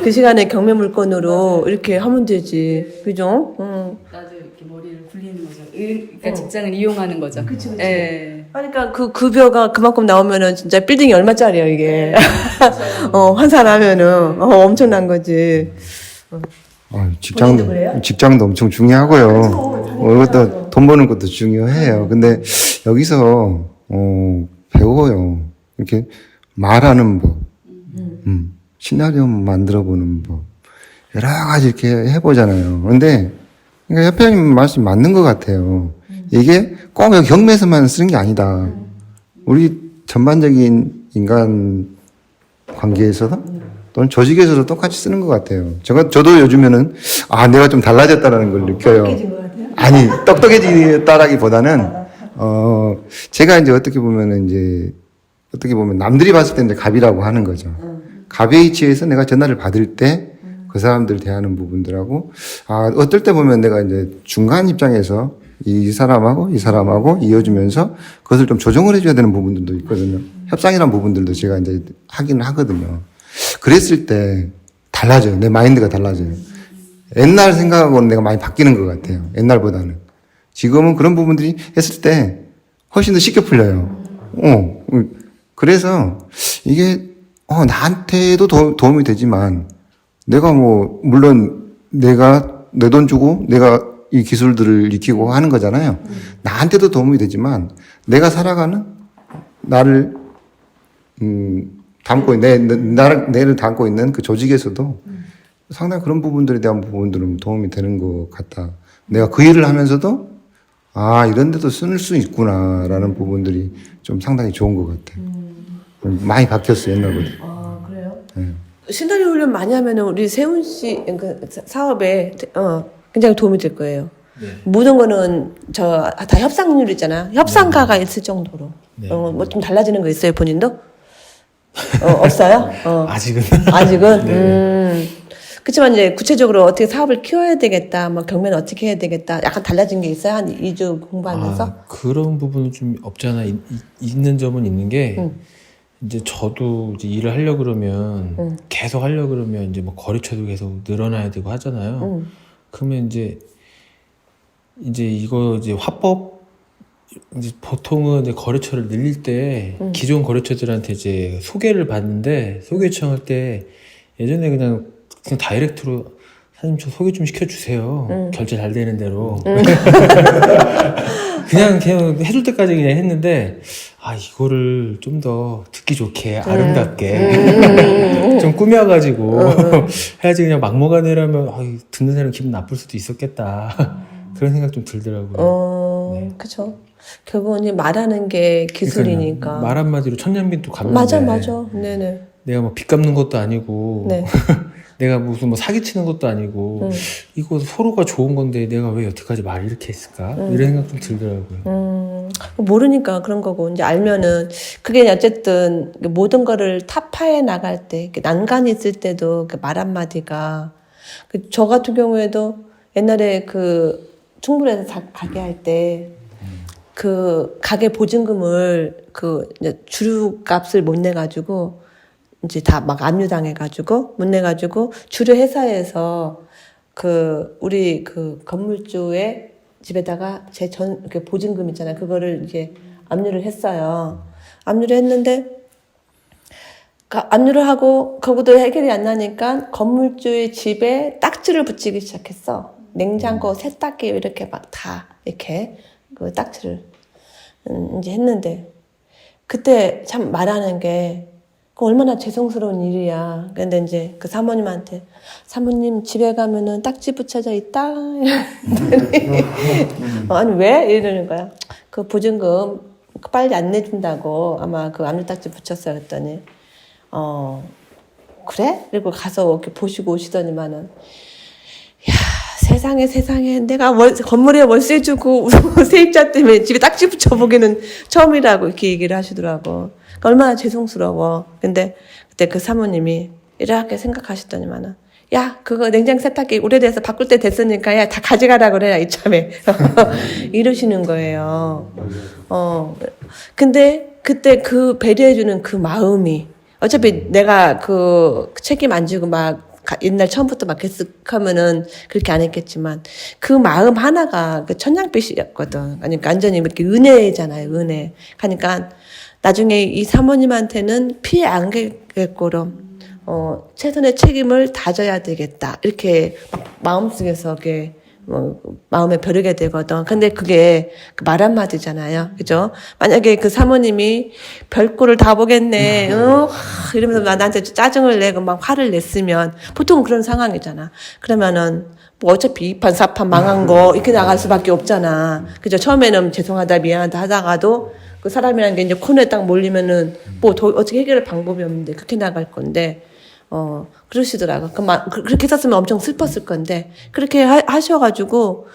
그 시간에 경매 물건으로 이렇게 하면 되지. 그죠? 나도 이렇게 머리를 굴리는 거죠. 그러니까 직장을 이용하는 거죠. 그치. 예. 그러니까 그 급여가 그만큼 나오면은 진짜 빌딩이 얼마짜리야 이게. 환산하면은 엄청난 거지. 본인도 그래요? 직장도 엄청 중요하고요. 이것도 돈 버는 것도 중요해요. 근데 여기서 배워요. 이렇게 말하는 법, 시나리오 만들어보는 법, 여러 가지 이렇게 해보잖아요. 근데 그러니까 협회님 말씀 맞는 것 같아요. 이게 꼭 경매에서만 쓰는 게 아니다. 우리 전반적인 인간 관계에서도 또는 조직에서도 똑같이 쓰는 것 같아요. 저도 요즘에는 내가 좀 달라졌다라는 걸 느껴요. 똑똑해진 것 같아요? 아니, 똑똑해지다라기보다는 제가 이제 어떻게 보면 남들이 봤을 때 이제 갑이라고 하는 거죠. 갑의 위치에서 내가 전화를 받을 때 그 사람들 대하는 부분들하고, 어떨 때 보면 내가 이제 중간 입장에서 이 사람하고 이어주면서 그것을 좀 조정을 해줘야 되는 부분들도 있거든요. 협상이라는 부분들도 제가 이제 하기는 하거든요. 그랬을 때 달라져요. 내 마인드가 달라져요. 옛날 생각하고는 내가 많이 바뀌는 것 같아요. 옛날보다는. 지금은 그런 부분들이 했을 때 훨씬 더 쉽게 풀려요. 그래서 이게, 나한테도 도움이 되지만, 내가 물론 내가 내 돈 주고 내가 이 기술들을 익히고 하는 거잖아요. 나한테도 도움이 되지만, 내가 살아가는 나를, 내를 담고 있는 그 조직에서도 상당히 그런 부분들에 대한 부분들은 도움이 되는 것 같다. 내가 그 일을 하면서도 이런 데도 쓸 수 있구나라는 부분들이 좀 상당히 좋은 것 같아요. 많이 바뀌었어요, 옛날보다. 그래요? 네. 시나리오 훈련 많이 하면은 우리 세훈 씨 사업에 굉장히 도움이 될 거예요. 네. 모든 거는 다 협상률 있잖아. 협상가가 있을 정도로. 네. 뭐 좀 달라지는 거 있어요, 본인도? 없어요? 아직은. 아직은? 네. 그렇지만 이제 구체적으로 어떻게 사업을 키워야 되겠다, 뭐 경매는 어떻게 해야 되겠다, 약간 달라진 게 있어요? 한 2주 공부하면서? 그런 부분은 좀 없지 않아 있는 점은 있는 게, 이제 저도 이제 일을 하려고 그러면, 계속 하려고 그러면 이제 뭐 거래처도 계속 늘어나야 되고 하잖아요. 그러면 이제 이거 이제 화법, 이제 보통은 이제 거래처를 늘릴 때, 기존 거래처들한테 이제 소개를 받는데, 소개 요청할 때, 예전에 그냥 다이렉트로 사장님 저 소개 좀 시켜주세요. 결제 잘 되는 대로. 그냥 해줄 때까지 그냥 했는데 이거를 좀 더 듣기 좋게 아름답게 좀 꾸며가지고 해야지 그냥 막무가내라면 듣는 사람 기분 나쁠 수도 있었겠다. 그런 생각 좀 들더라고요. 네. 그쵸. 결국은 이제 말하는 게 기술이니까. 그러니까 말 한마디로 천년빈도 갚는데. 맞아. 네네. 내가 뭐 빚 갚는 것도 아니고. 네. 내가 무슨 뭐 사기치는 것도 아니고 이거 서로가 좋은 건데 내가 왜 여태까지 말을 이렇게 했을까 이런 생각 좀 들더라고요. 모르니까 그런 거고 이제 알면은 그게 어쨌든 모든 거를 타파해 나갈 때 난간이 있을 때도 그 말 한마디가 저 같은 경우에도 옛날에 그 충북에서 가게 할 때 그 가게 보증금을 이제 주류값을 못 내가지고 이제 다 막 압류당해가지고 못 내가지고 주류 회사에서 우리 건물주의 집에다가 그 보증금 있잖아요. 그거를 이제 압류를 했어요. 압류를 했는데, 압류를 하고, 거기도 해결이 안 나니까 건물주의 집에 딱지를 붙이기 시작했어. 냉장고, 세탁기 이렇게 막 다, 이렇게, 그 딱지를, 이제 했는데, 그때 참 말하는 게, 그 얼마나 죄송스러운 일이야. 근데 이제 그 사모님한테, 사모님 집에 가면은 딱지 붙여져 있다. 이러더니, 아니, 왜? 이러는 거야. 그 보증금 빨리 안 내준다고 아마 그 압류 딱지 붙였어요. 그랬더니, 그래? 그리고 가서 이렇게 보시고 오시더니만은, 야, 세상에 내가 건물에 월세 주고 세입자 때문에 집에 딱지 붙여보기는 처음이라고 이렇게 얘기를 하시더라고. 그러니까 얼마나 죄송스러워. 근데 그때 그 사모님이 이렇게 생각하시더니만은, 야, 그거 냉장 세탁기 오래돼서 바꿀 때 됐으니까 야, 다 가져가라 그래라 이참에. 이러시는 거예요. 근데 그때 그 배려해주는 그 마음이, 어차피 내가 그 책임 안 지고 막 옛날 처음부터 막 계속하면은 그렇게 안 했겠지만 그 마음 하나가 그 천냥빛이었거든. 그러니까 완전히 이렇게 은혜잖아요, 은혜. 그러니까 나중에 이 사모님한테는 피해 안 가게끔 최선의 책임을 다져야 되겠다. 이렇게 막 마음속에서 이렇게 마음에 벼르게 되거든. 근데 그게 말 한마디잖아요. 그죠? 만약에 그 사모님이 별꼴을 다 보겠네. 이러면서 나한테 짜증을 내고 막 화를 냈으면 보통 그런 상황이잖아. 그러면은 뭐 어차피 2판, 4판 망한 거 이렇게 나갈 수밖에 없잖아. 그죠? 처음에는 죄송하다, 미안하다 하다가도 그 사람이라는 게 이제 코너에 딱 몰리면은 뭐 어떻게 해결할 방법이 없는데 그렇게 나갈 건데 그러시더라고. 그렇게 했었으면 엄청 슬펐을 건데, 그렇게 하셔가지고,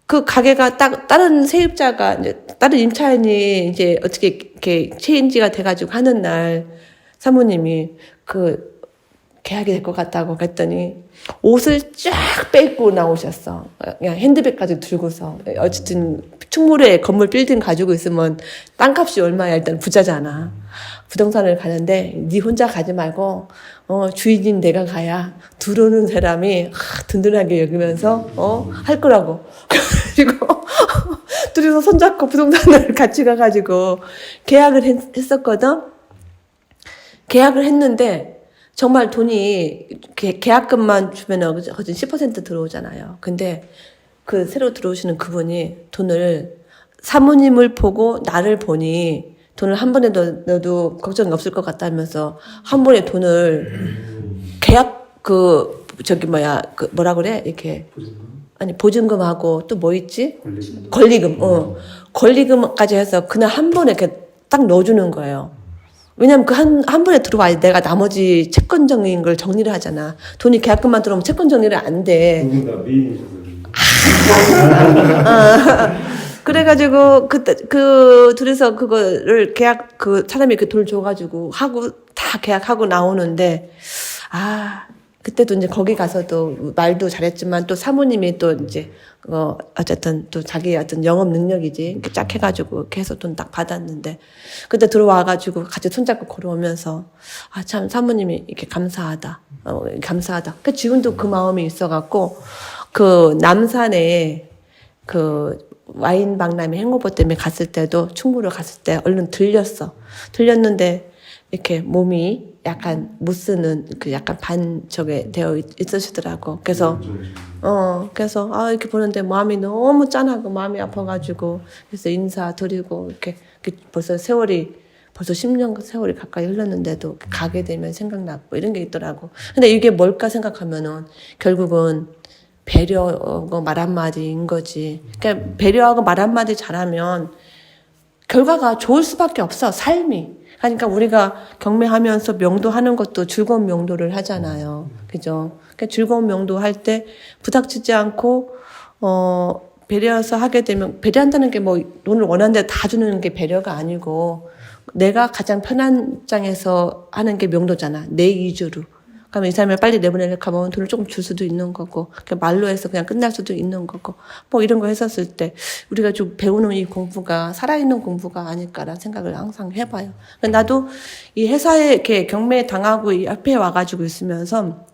그 가게가 다른 세입자가, 이제, 다른 임차인이 이제 어떻게 이렇게 체인지가 돼가지고 하는 날, 사모님이 계약이 될 것 같다고 그랬더니, 옷을 쫙 빼고 나오셨어. 그냥 핸드백까지 들고서. 어쨌든, 충무로에 건물 빌딩 가지고 있으면 땅값이 얼마야? 일단 부자잖아. 부동산을 가는데 네 혼자 가지 말고 주인인 내가 가야 들어오는 사람이 든든하게 여기면서 할 거라고. 그리고 둘이서 손잡고 부동산을 같이 가가지고 계약을 했었거든. 계약을 했는데 정말 돈이 계약금만 주면은 10% 들어오잖아요. 근데 그 새로 들어오시는 그분이 돈을 사모님을 보고 나를 보니 돈을 한 번에 넣어도 걱정이 없을 것 같다면서 한 번에 돈을 계약 뭐라 그래? 이렇게 아니 보증금하고 또 뭐 있지? 권리금. 권리금까지 해서 그날 한 번에 이렇게 딱 넣어주는 거예요. 왜냐면 그 한 번에 들어와야 내가 나머지 채권적인 걸 정리를 하잖아. 돈이 계약금만 들어오면 채권 정리를 안 돼. 그래가지고, 둘이서 그거를 사람이 그 돈을 줘가지고 다 계약하고 나오는데, 그때도 이제 거기 가서도 말도 잘했지만 또 사모님이 또 이제, 어쨌든 또 자기의 어떤 영업 능력이지. 이렇게 쫙 해가지고 이렇게 해서 돈 딱 받았는데, 그때 들어와가지고 같이 손잡고 걸어오면서, 참 사모님이 이렇게 감사하다. 감사하다. 지금도 그 마음이 있어갖고, 남산에 와인 박람회 행오버 때문에 갔을 때도 충무로 갔을 때 얼른 들렸는데 이렇게 몸이 약간 못 쓰는 약간 반쪽에 되어 있으시더라고. 그래서 이렇게 보는데 마음이 너무 짠하고 마음이 아파가지고 그래서 인사드리고 이렇게 벌써 10년 세월이 가까이 흘렀는데도 가게 되면 생각나고 이런 게 있더라고. 근데 이게 뭘까 생각하면은 결국은 배려하고 말 한마디인 거지. 그러니까 배려하고 말 한마디 잘하면 결과가 좋을 수밖에 없어, 삶이. 그러니까 우리가 경매하면서 명도하는 것도 즐거운 명도를 하잖아요. 그죠? 그러니까 즐거운 명도 할 때 부닥치지 않고, 배려해서 하게 되면, 배려한다는 게 뭐 돈을 원하는 데 다 주는 게 배려가 아니고, 내가 가장 편한 입장에서 하는 게 명도잖아. 내 위주로. 그러면 이 사람을 빨리 내보내려고 하면 돈을 조금 줄 수도 있는 거고, 그냥 말로 해서 그냥 끝날 수도 있는 거고, 뭐 이런 거 했었을 때, 우리가 좀 배우는 이 공부가 살아있는 공부가 아닐까라는 생각을 항상 해봐요. 나도 이 회사에 이렇게 경매 당하고 이 앞에 와가지고 있으면서,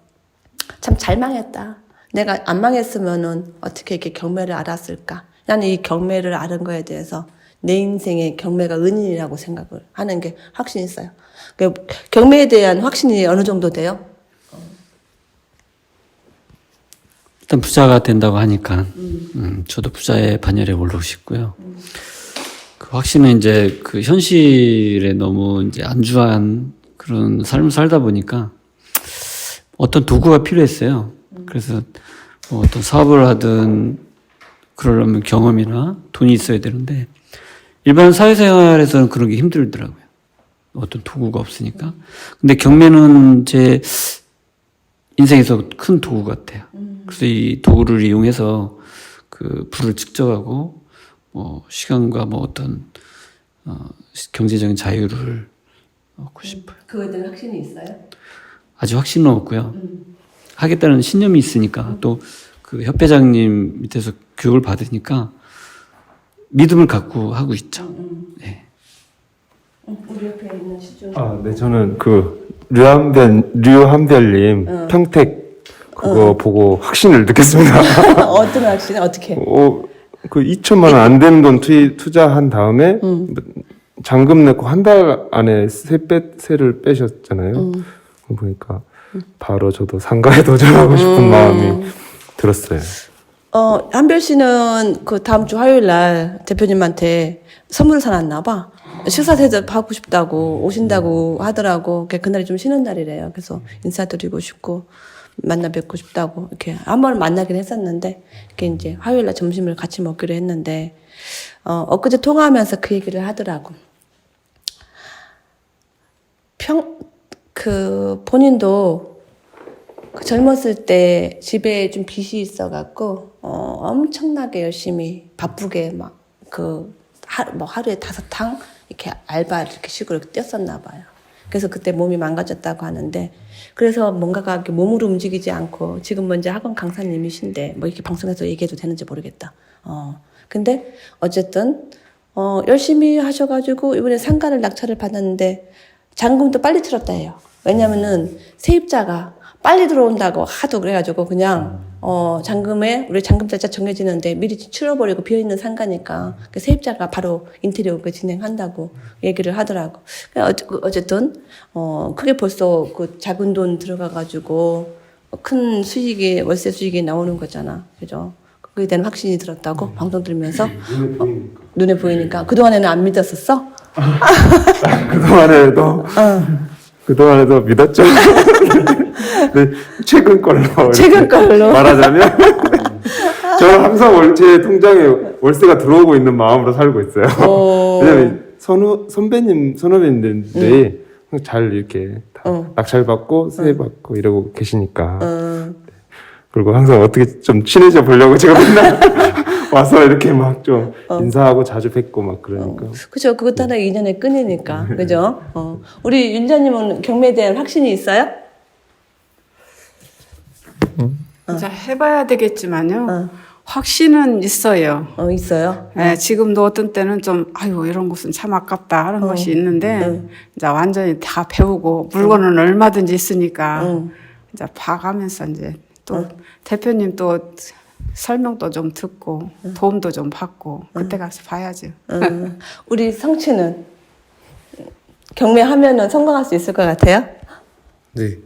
참 잘 망했다. 내가 안 망했으면은 어떻게 이렇게 경매를 알았을까? 나는 이 경매를 아는 거에 대해서 내 인생의 경매가 은인이라고 생각을 하는 게 확신이 있어요. 그 경매에 대한 확신이 어느 정도 돼요? 일단 부자가 된다고 하니까 저도 부자의 반열에 오르고 싶고요. 그 확신은 이제 그 현실에 너무 이제 안주한 그런 삶을 살다 보니까 어떤 도구가 필요했어요. 그래서 뭐 어떤 사업을 하든 그러려면 경험이나 돈이 있어야 되는데 일반 사회생활에서는 그런 게 힘들더라고요. 어떤 도구가 없으니까. 근데 경매는 제 인생에서 큰 도구 같아요. 그래서 이 도구를 이용해서 그 부를 측정하고 뭐 시간과 뭐 어떤 경제적인 자유를 얻고 싶어요. 그거에 대한 확신이 있어요? 아직 확신은 없고요. 하겠다는 신념이 있으니까 또 그 협회장님 밑에서 교육을 받으니까 믿음을 갖고 하고 있죠. 네. 우리 옆에 있는 시중. 네, 저는 그 류한별님 평택 그거 보고 확신을 느꼈습니다. 어떤 확신? 어떻게? 그 2천만 원 안 되는 돈 투자한 다음에 잔금 내고 한 달 안에 세를 빼셨잖아요. 보니까 바로 저도 상가에 도전하고 싶은 마음이 들었어요. 한별 씨는 그 다음 주 화요일 날 대표님한테 선물을 사놨나 봐. 식사 대접하고 싶다고 오신다고 하더라고. 그날이 좀 쉬는 날이래요. 그래서 인사드리고 싶고 만나 뵙고 싶다고 이렇게 한 번 만나긴 했었는데 이렇게 이제 화요일 날 점심을 같이 먹기로 했는데 엊그제 통화하면서 그 얘기를 하더라고. 본인도 그 젊었을 때 집에 좀 빚이 있어갖고 엄청나게 열심히 바쁘게 막 하루에 5탕 이렇게 알바 이렇게 식으로 뛰었었나 봐요. 그래서 그때 몸이 망가졌다고 하는데 그래서 뭔가가 이렇게 몸으로 움직이지 않고 지금 이제 학원 강사님이신데 뭐 이렇게 방송에서 얘기해도 되는지 모르겠다. 근데 어쨌든 열심히 하셔가지고 이번에 상가를 낙찰을 받았는데 잔금도 빨리 치렀다 해요. 왜냐면은 세입자가 빨리 들어온다고 하도 그래가지고 그냥 잔금에 우리 잔금자짜 정해지는데 미리 치러버리고 비어있는 상가니까 그 세입자가 바로 인테리어 그 진행한다고 얘기를 하더라고. 어쨌든 그게 벌써 그 작은 돈 들어가가지고 큰 수익이 월세 수익이 나오는 거잖아, 그죠? 그에 대한 확신이 들었다고 방송 들으면서 눈에 보이니까 그동안에는 안 믿었었어? 그동안에도 믿었죠. 근데 최근 걸로 말하자면 저는 항상 제 통장에 월세가 들어오고 있는 마음으로 살고 있어요. 왜냐면 선후배님들이 잘 이렇게 다 낙찰받고 세받고 이러고 계시니까. 그리고 항상 어떻게 좀 친해져 보려고 제가 맨날 와서 이렇게 막 좀 인사하고 자주 뵙고 막 그러니까. 그죠. 그것도 하나 인연의 끈이니까. 그죠? 우리 윤자님은 경매에 대한 확신이 있어요? 진짜 해봐야 되겠지만요. 확신은 있어요. 있어요? 네, 지금도 어떤 때는 좀, 이런 곳은 참 아깝다 하는 것이 있는데, 이제 완전히 다 배우고, 물건은 얼마든지 있으니까, 이제 봐가면서 이제 또 대표님 또 설명도 좀 듣고, 도움도 좀 받고, 그때 가서 봐야죠. 우리 성취는 경매하면은 성공할 수 있을 것 같아요? 네.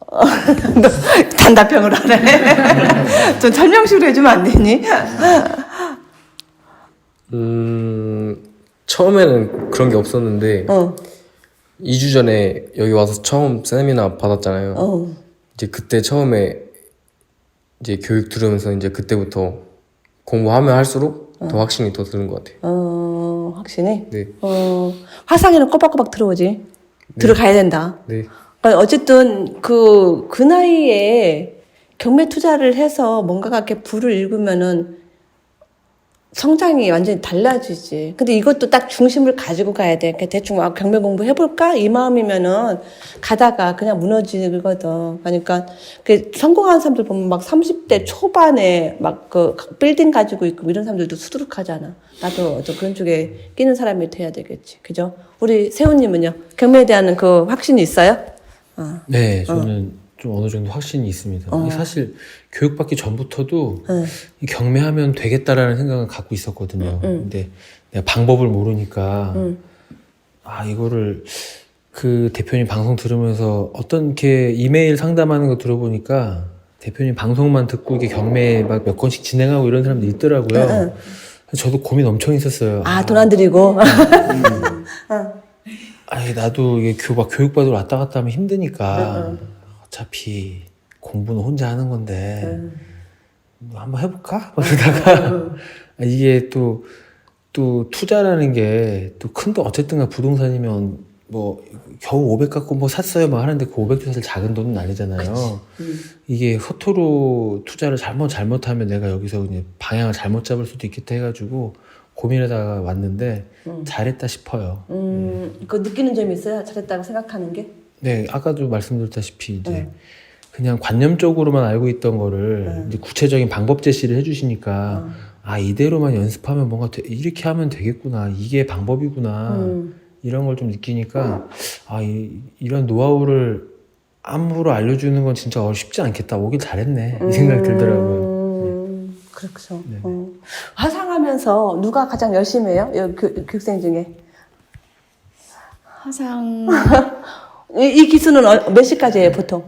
너 단답형으로 하네. 좀 설명식으로 해주면 안 되니? 처음에는 그런 게 없었는데 2주 전에 여기 와서 처음 세미나 받았잖아요. 이제 그때 처음에 이제 교육 들으면서 이제 그때부터 공부하면 할수록 더 확신이 더 드는 것 같아요. 확신이? 네. 화상에는 꼬박꼬박 들어오지. 들어가야 된다. 네. 어쨌든 그 나이에 경매 투자를 해서 뭔가가 이렇게 불을 일구면은 성장이 완전히 달라지지. 근데 이것도 딱 중심을 가지고 가야 돼. 대충 경매 공부 해볼까? 이 마음이면은 가다가 그냥 무너지거든. 그러니까 성공한 사람들 보면 막 30대 초반에 막 그 빌딩 가지고 있고 이런 사람들도 수두룩하잖아. 나도 그런 쪽에 끼는 사람이 돼야 되겠지. 그죠? 우리 세훈님은요? 경매에 대한 그 확신이 있어요? 네, 저는 좀 어느 정도 확신이 있습니다. 이게 사실 교육받기 전부터도 응. 이 경매하면 되겠다라는 생각을 갖고 있었거든요. 근데 내가 방법을 모르니까 이거를 그 대표님 방송 들으면서 어떤 이렇게 이메일 상담하는 거 들어보니까 대표님 방송만 듣고 이게 경매 막 몇 건씩 진행하고 이런 사람들 있더라고요. 그래서 저도 고민 엄청 있었어요. 돈 안 들이고. 아니 나도 이게 교육받으러 왔다 갔다 하면 힘드니까 어차피 공부는 혼자 하는 건데 뭐 한번 해볼까? 그러다가 이게 또 투자라는 게 또 큰 돈 어쨌든 부동산이면 뭐 겨우 500 갖고 뭐 샀어요 막 하는데 그 500도 사실 작은 돈은 아니잖아요. 이게 허투루 투자를 잘못하면 내가 여기서 그냥 방향을 잘못 잡을 수도 있겠다 해가지고 고민하다가 왔는데 잘했다 싶어요. 그 느끼는 점이 있어요? 잘했다고 생각하는 게? 네, 아까도 말씀드렸다시피 이제 그냥 관념적으로만 알고 있던 거를 이제 구체적인 방법 제시를 해주시니까 이대로만 연습하면 뭔가 이렇게 하면 되겠구나, 이게 방법이구나 이런 걸 좀 느끼니까 이런 노하우를 안무로 알려주는 건 진짜 쉽지 않겠다, 오길 잘했네 이 생각이 들더라고요. 그렇죠. 네. 화상하면서 누가 가장 열심히 해요? 교육생 중에? 화상 이 기수는 몇 시까지 해요, 보통?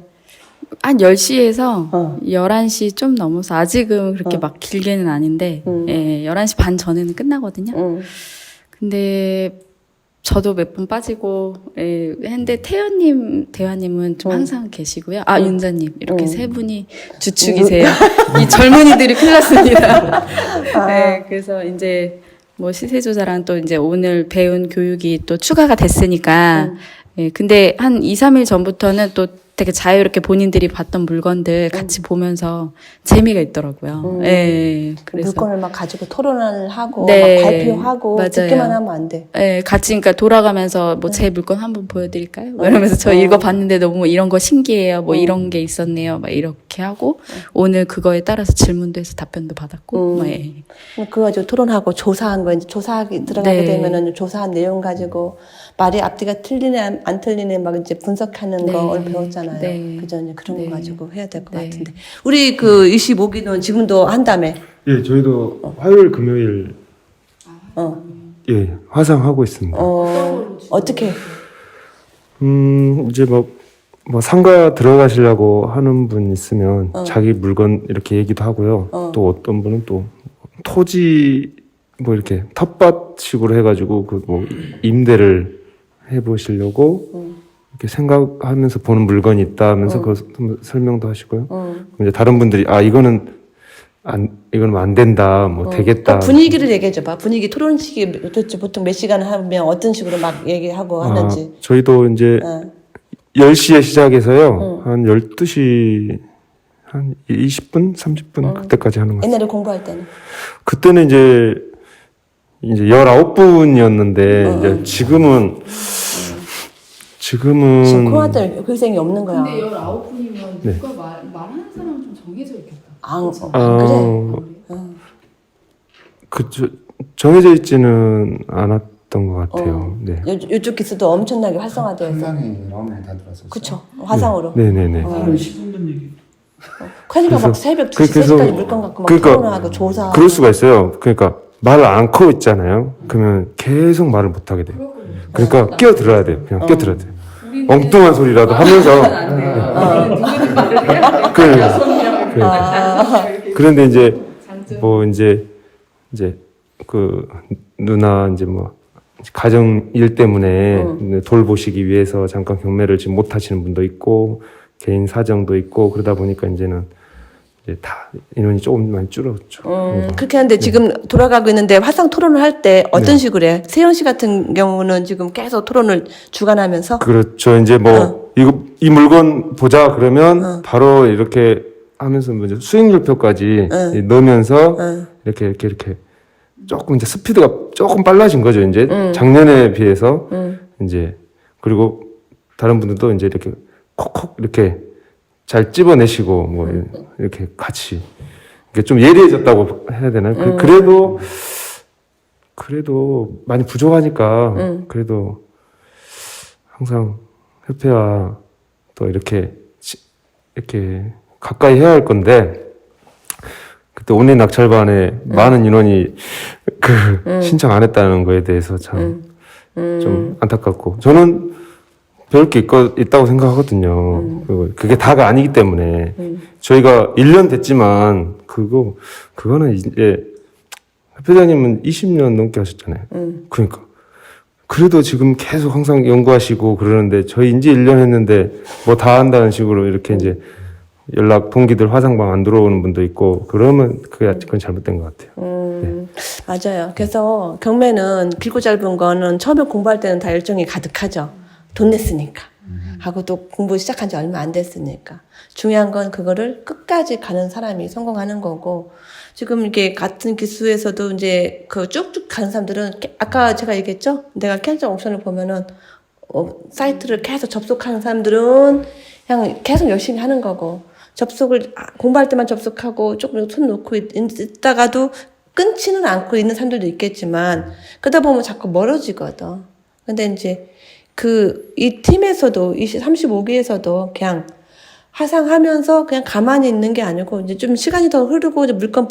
한 10시에서 11시 좀 넘어서 아직은 그렇게 막 길게는 아닌데 11시 반 전에는 끝나거든요. 근데 저도 몇 번 빠지고 했는데 대화님은 좀 항상 계시고요. 윤자님 이렇게 세 분이 주축이세요. 이 젊은이들이 큰일 났습니다. 네, 그래서 이제 뭐 시세조사랑 또 이제 오늘 배운 교육이 또 추가가 됐으니까 근데 한 2, 3일 전부터는 또 되게 자유롭게 본인들이 봤던 물건들 같이 보면서 재미가 있더라고요. 그래서 물건을 막 가지고 토론을 하고 네, 막 발표하고 맞아요. 듣기만 하면 안 돼. 같이 그러니까 돌아가면서 뭐 제 물건 한번 보여드릴까요? 뭐 이러면서 저 읽어봤는데 너무 이런 거 신기해요. 뭐 이런 게 있었네요. 막 이렇게 하고 오늘 그거에 따라서 질문도 해서 답변도 받았고. 그거 가지고 토론하고 조사한 거, 이제 조사하기 들어가게 되면은 조사한 내용 가지고 말이 앞뒤가 틀리네, 안 틀리네, 막 이제 분석하는 걸 배웠잖아요. 그죠? 이제 그런 거 가지고 해야 될 것 같은데. 우리 그 25기는 지금도 한다며? 예, 저희도 화요일, 금요일 화상하고 있습니다. 어떻게? 이제 뭐 상가 들어가시려고 하는 분 있으면 자기 물건 이렇게 얘기도 하고요. 또 어떤 분은 또 토지 뭐 이렇게 텃밭식으로 해가지고 그 뭐 임대를 해보시려고 이렇게 생각하면서 보는 물건이 있다 하면서 그 설명도 하시고요. 이제 다른 분들이 이거는 안 된다, 뭐 되겠다. 그러니까 분위기를 얘기해줘봐. 분위기 토론식이 도대체 보통 몇 시간 하면 어떤 식으로 막 얘기하고 하는지. 저희도 이제 10시에 시작해서요. 한 12시 한 20분, 30분 그때까지 하는 것 같아요. 옛날에 공부할 때는? 그때는 이제 19분이었는데 이제 지금 코로나 때문에 교육생이 없는 거야. 근데 19분이면 누가 말하는 사람은 좀 정해져 있겠다. 그래? 정해져 있지는 않았던 것 같아요. 네. 이쪽 기수도 엄청나게 활성화되어 있어. 상당히 마음에 다 들었어요. 그쵸. 화상으로. 네네네. 그러니까 막 새벽 2시, 그래서 3시까지 물건 갖고 막 토론하고 조사하고. 그럴 수가 있어요. 그러니까 말을 안 커 있잖아요. 그러면 계속 말을 못 하게 돼요. 그러니까 끼어들어야 돼요. 그냥 끼어들어야 돼요. 엉뚱한 소리라도 하면서. 그런데 이제 뭐 이제 그 누나 이제 뭐 가정 일 때문에 돌보시기 위해서 잠깐 경매를 지금 못 하시는 분도 있고 개인 사정도 있고 그러다 보니까 이제는 이제 다 인원이 조금 많이 줄었죠. 그렇게 하는데 지금 돌아가고 있는데 화상 토론을 할 때 어떤 식으로 해? 세영 씨 같은 경우는 지금 계속 토론을 주관하면서? 그렇죠. 이제 뭐 이 물건 보자 그러면 바로 이렇게 하면서 뭐 이제 수익률표까지 넣으면서 이렇게 조금 이제 스피드가 조금 빨라진 거죠. 이제 작년에 비해서 이제 그리고 다른 분들도 이제 이렇게 콕콕 이렇게 잘 집어내시고 뭐 이렇게 같이 이게 좀 예리해졌다고 해야 되나요? 그래도 많이 부족하니까 그래도 항상 협회와 또 이렇게 이렇게 가까이 해야 할 건데, 그때 온라인 낙찰반에 많은 인원이 신청 안 했다는 거에 대해서 참 좀 안타깝고, 저는 배울 게 있다고 생각하거든요. 그게 다가 아니기 때문에 저희가 1년 됐지만 그거는 이제 회장님은 20년 넘게 하셨잖아요. 그러니까 그래도 지금 계속 항상 연구하시고 그러는데 저희 이제 1년 했는데 뭐 다 한다는 식으로 이렇게 이제 연락 동기들 화상방 안 들어오는 분도 있고 그러면 그건 잘못된 것 같아요. 맞아요. 그래서 경매는 길고 짧은 거는 처음에 공부할 때는 다 열정이 가득하죠. 돈 냈으니까. 하고 또 공부 시작한 지 얼마 안 됐으니까. 중요한 건 그거를 끝까지 가는 사람이 성공하는 거고, 지금 이게 같은 기수에서도 이제 그 쭉쭉 가는 사람들은, 아까 제가 얘기했죠? 내가 캐릭터 옵션을 보면은, 사이트를 계속 접속하는 사람들은 그냥 계속 열심히 하는 거고, 공부할 때만 접속하고 조금 손 놓고 있다가도 끊지는 않고 있는 사람들도 있겠지만, 그러다 보면 자꾸 멀어지거든. 근데 이제 이 팀에서도, 35기에서도 그냥 하상하면서 그냥 가만히 있는 게 아니고, 이제 좀 시간이 더 흐르고, 이제 물건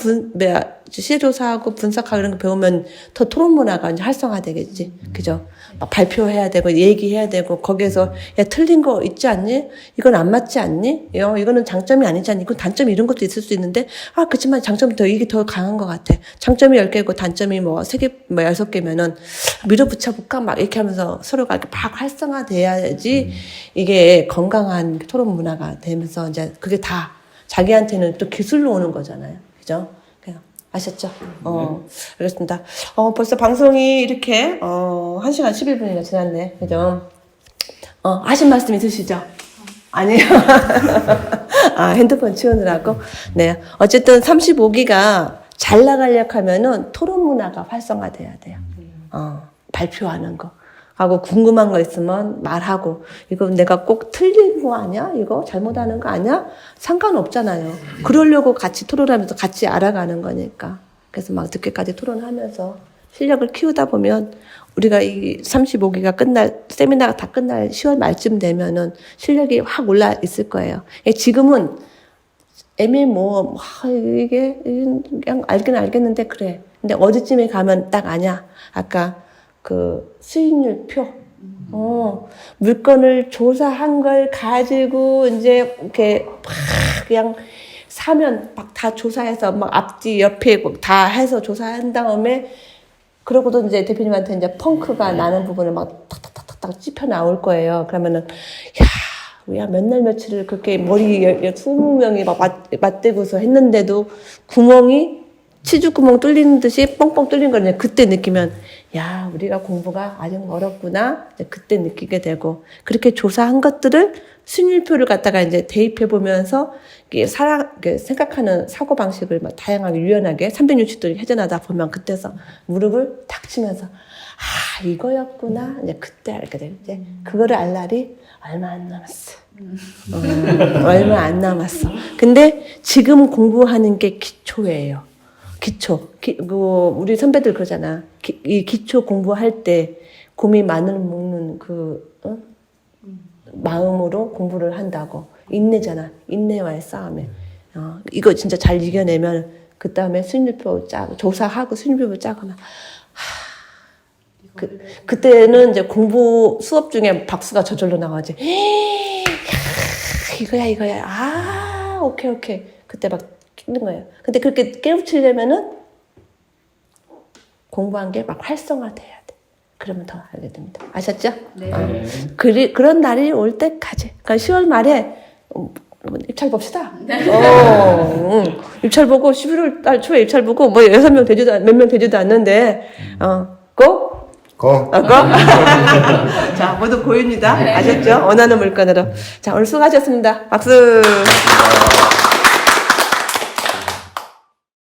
시조사하고 분석하고 이런 거 배우면 더 토론 문화가 이제 활성화되겠지. 그죠? 막 발표해야 되고, 얘기해야 되고, 거기에서, 야, 틀린 거 있지 않니? 이건 안 맞지 않니? 이거는 장점이 아니지 않니? 이건 단점이 이런 것도 있을 수 있는데, 그치만 장점이 이게 더 강한 것 같아. 장점이 10개고, 단점이 3개, 6개면은, 밀어붙여볼까? 막 이렇게 하면서 서로가 이렇게 막 활성화돼야지, 이게 건강한 토론 문화가 되면서, 이제 그게 다 자기한테는 또 기술로 오는 거잖아요. 그죠? 아셨죠? 알겠습니다. 벌써 방송이 이렇게, 1시간 11분이나 지났네. 그죠? 하신 말씀 있으시죠? 아니요. 핸드폰 치우느라고? 네. 어쨌든 35기가 잘 나가려고 하면은 토론 문화가 활성화돼야 돼요. 발표하는 거. 하고 궁금한 거 있으면 말하고, 이거 내가 꼭 틀린 거 아니야? 이거 잘못하는 거 아니야? 상관없잖아요. 그러려고 같이 토론하면서 같이 알아가는 거니까. 그래서 막 늦게까지 토론하면서 실력을 키우다 보면 우리가 이 35기가 세미나가 다 끝날 10월 말쯤 되면은 실력이 확 올라 있을 거예요. 지금은 이게 그냥 알긴 알겠는데 그래. 근데 어디쯤에 가면 딱 아냐. 아까 수익률표. 물건을 조사한 걸 가지고 이제 이렇게 막 그냥 사면 막 다 조사해서 막 앞뒤 옆에 다 해서 조사한 다음에 그러고도 이제 대표님한테 이제 펑크가 나는 부분을 막 탁탁탁탁 찝혀 나올 거예요. 그러면은 야 몇 날 며칠을 그렇게 머리 20명이 막 맞대고서 했는데도 구멍이 치주구멍 뚫리는 듯이 뻥뻥 뚫린 걸 그때 느끼면 야 우리가 공부가 아직 멀었구나 그때 느끼게 되고 그렇게 조사한 것들을 수익률표를 갖다가 이제 대입해 보면서 생각하는 사고 방식을 막 다양하게 유연하게 360도 회전하다 보면 그때서 무릎을 탁 치면서 이거였구나 이제 그때 알게 돼. 이제 그거를 알 날이 얼마 안 남았어. 얼마 안 남았어. 근데 지금 공부하는 게 기초예요. 기초. 우리 선배들 그러잖아. 이 기초 공부할 때 곰이 마늘 먹는 마음으로 공부를 한다고. 인내잖아. 인내와의 싸움에. 이거 진짜 잘 이겨내면 그 다음에 수익률표 짜고 조사하고 수익률표 짜거나 그때는 이제 공부 수업 중에 박수가 저절로 나와지. 이거야. 오케이. 그때 막 끼는 거예요. 근데 그렇게 깨우치려면은 공부한 게 막 활성화돼야 돼. 그러면 더 알게 됩니다. 아셨죠? 네. 그런 날이 올 때까지. 그러니까 10월 말에 입찰 봅시다. 입찰 보고 11월 달 초에 입찰 보고 몇 명 되지도 않는데 고? 자, 모두 고입니다. 아셨죠? 원하는 물건으로. 자, 오늘 수고하셨습니다. 박수.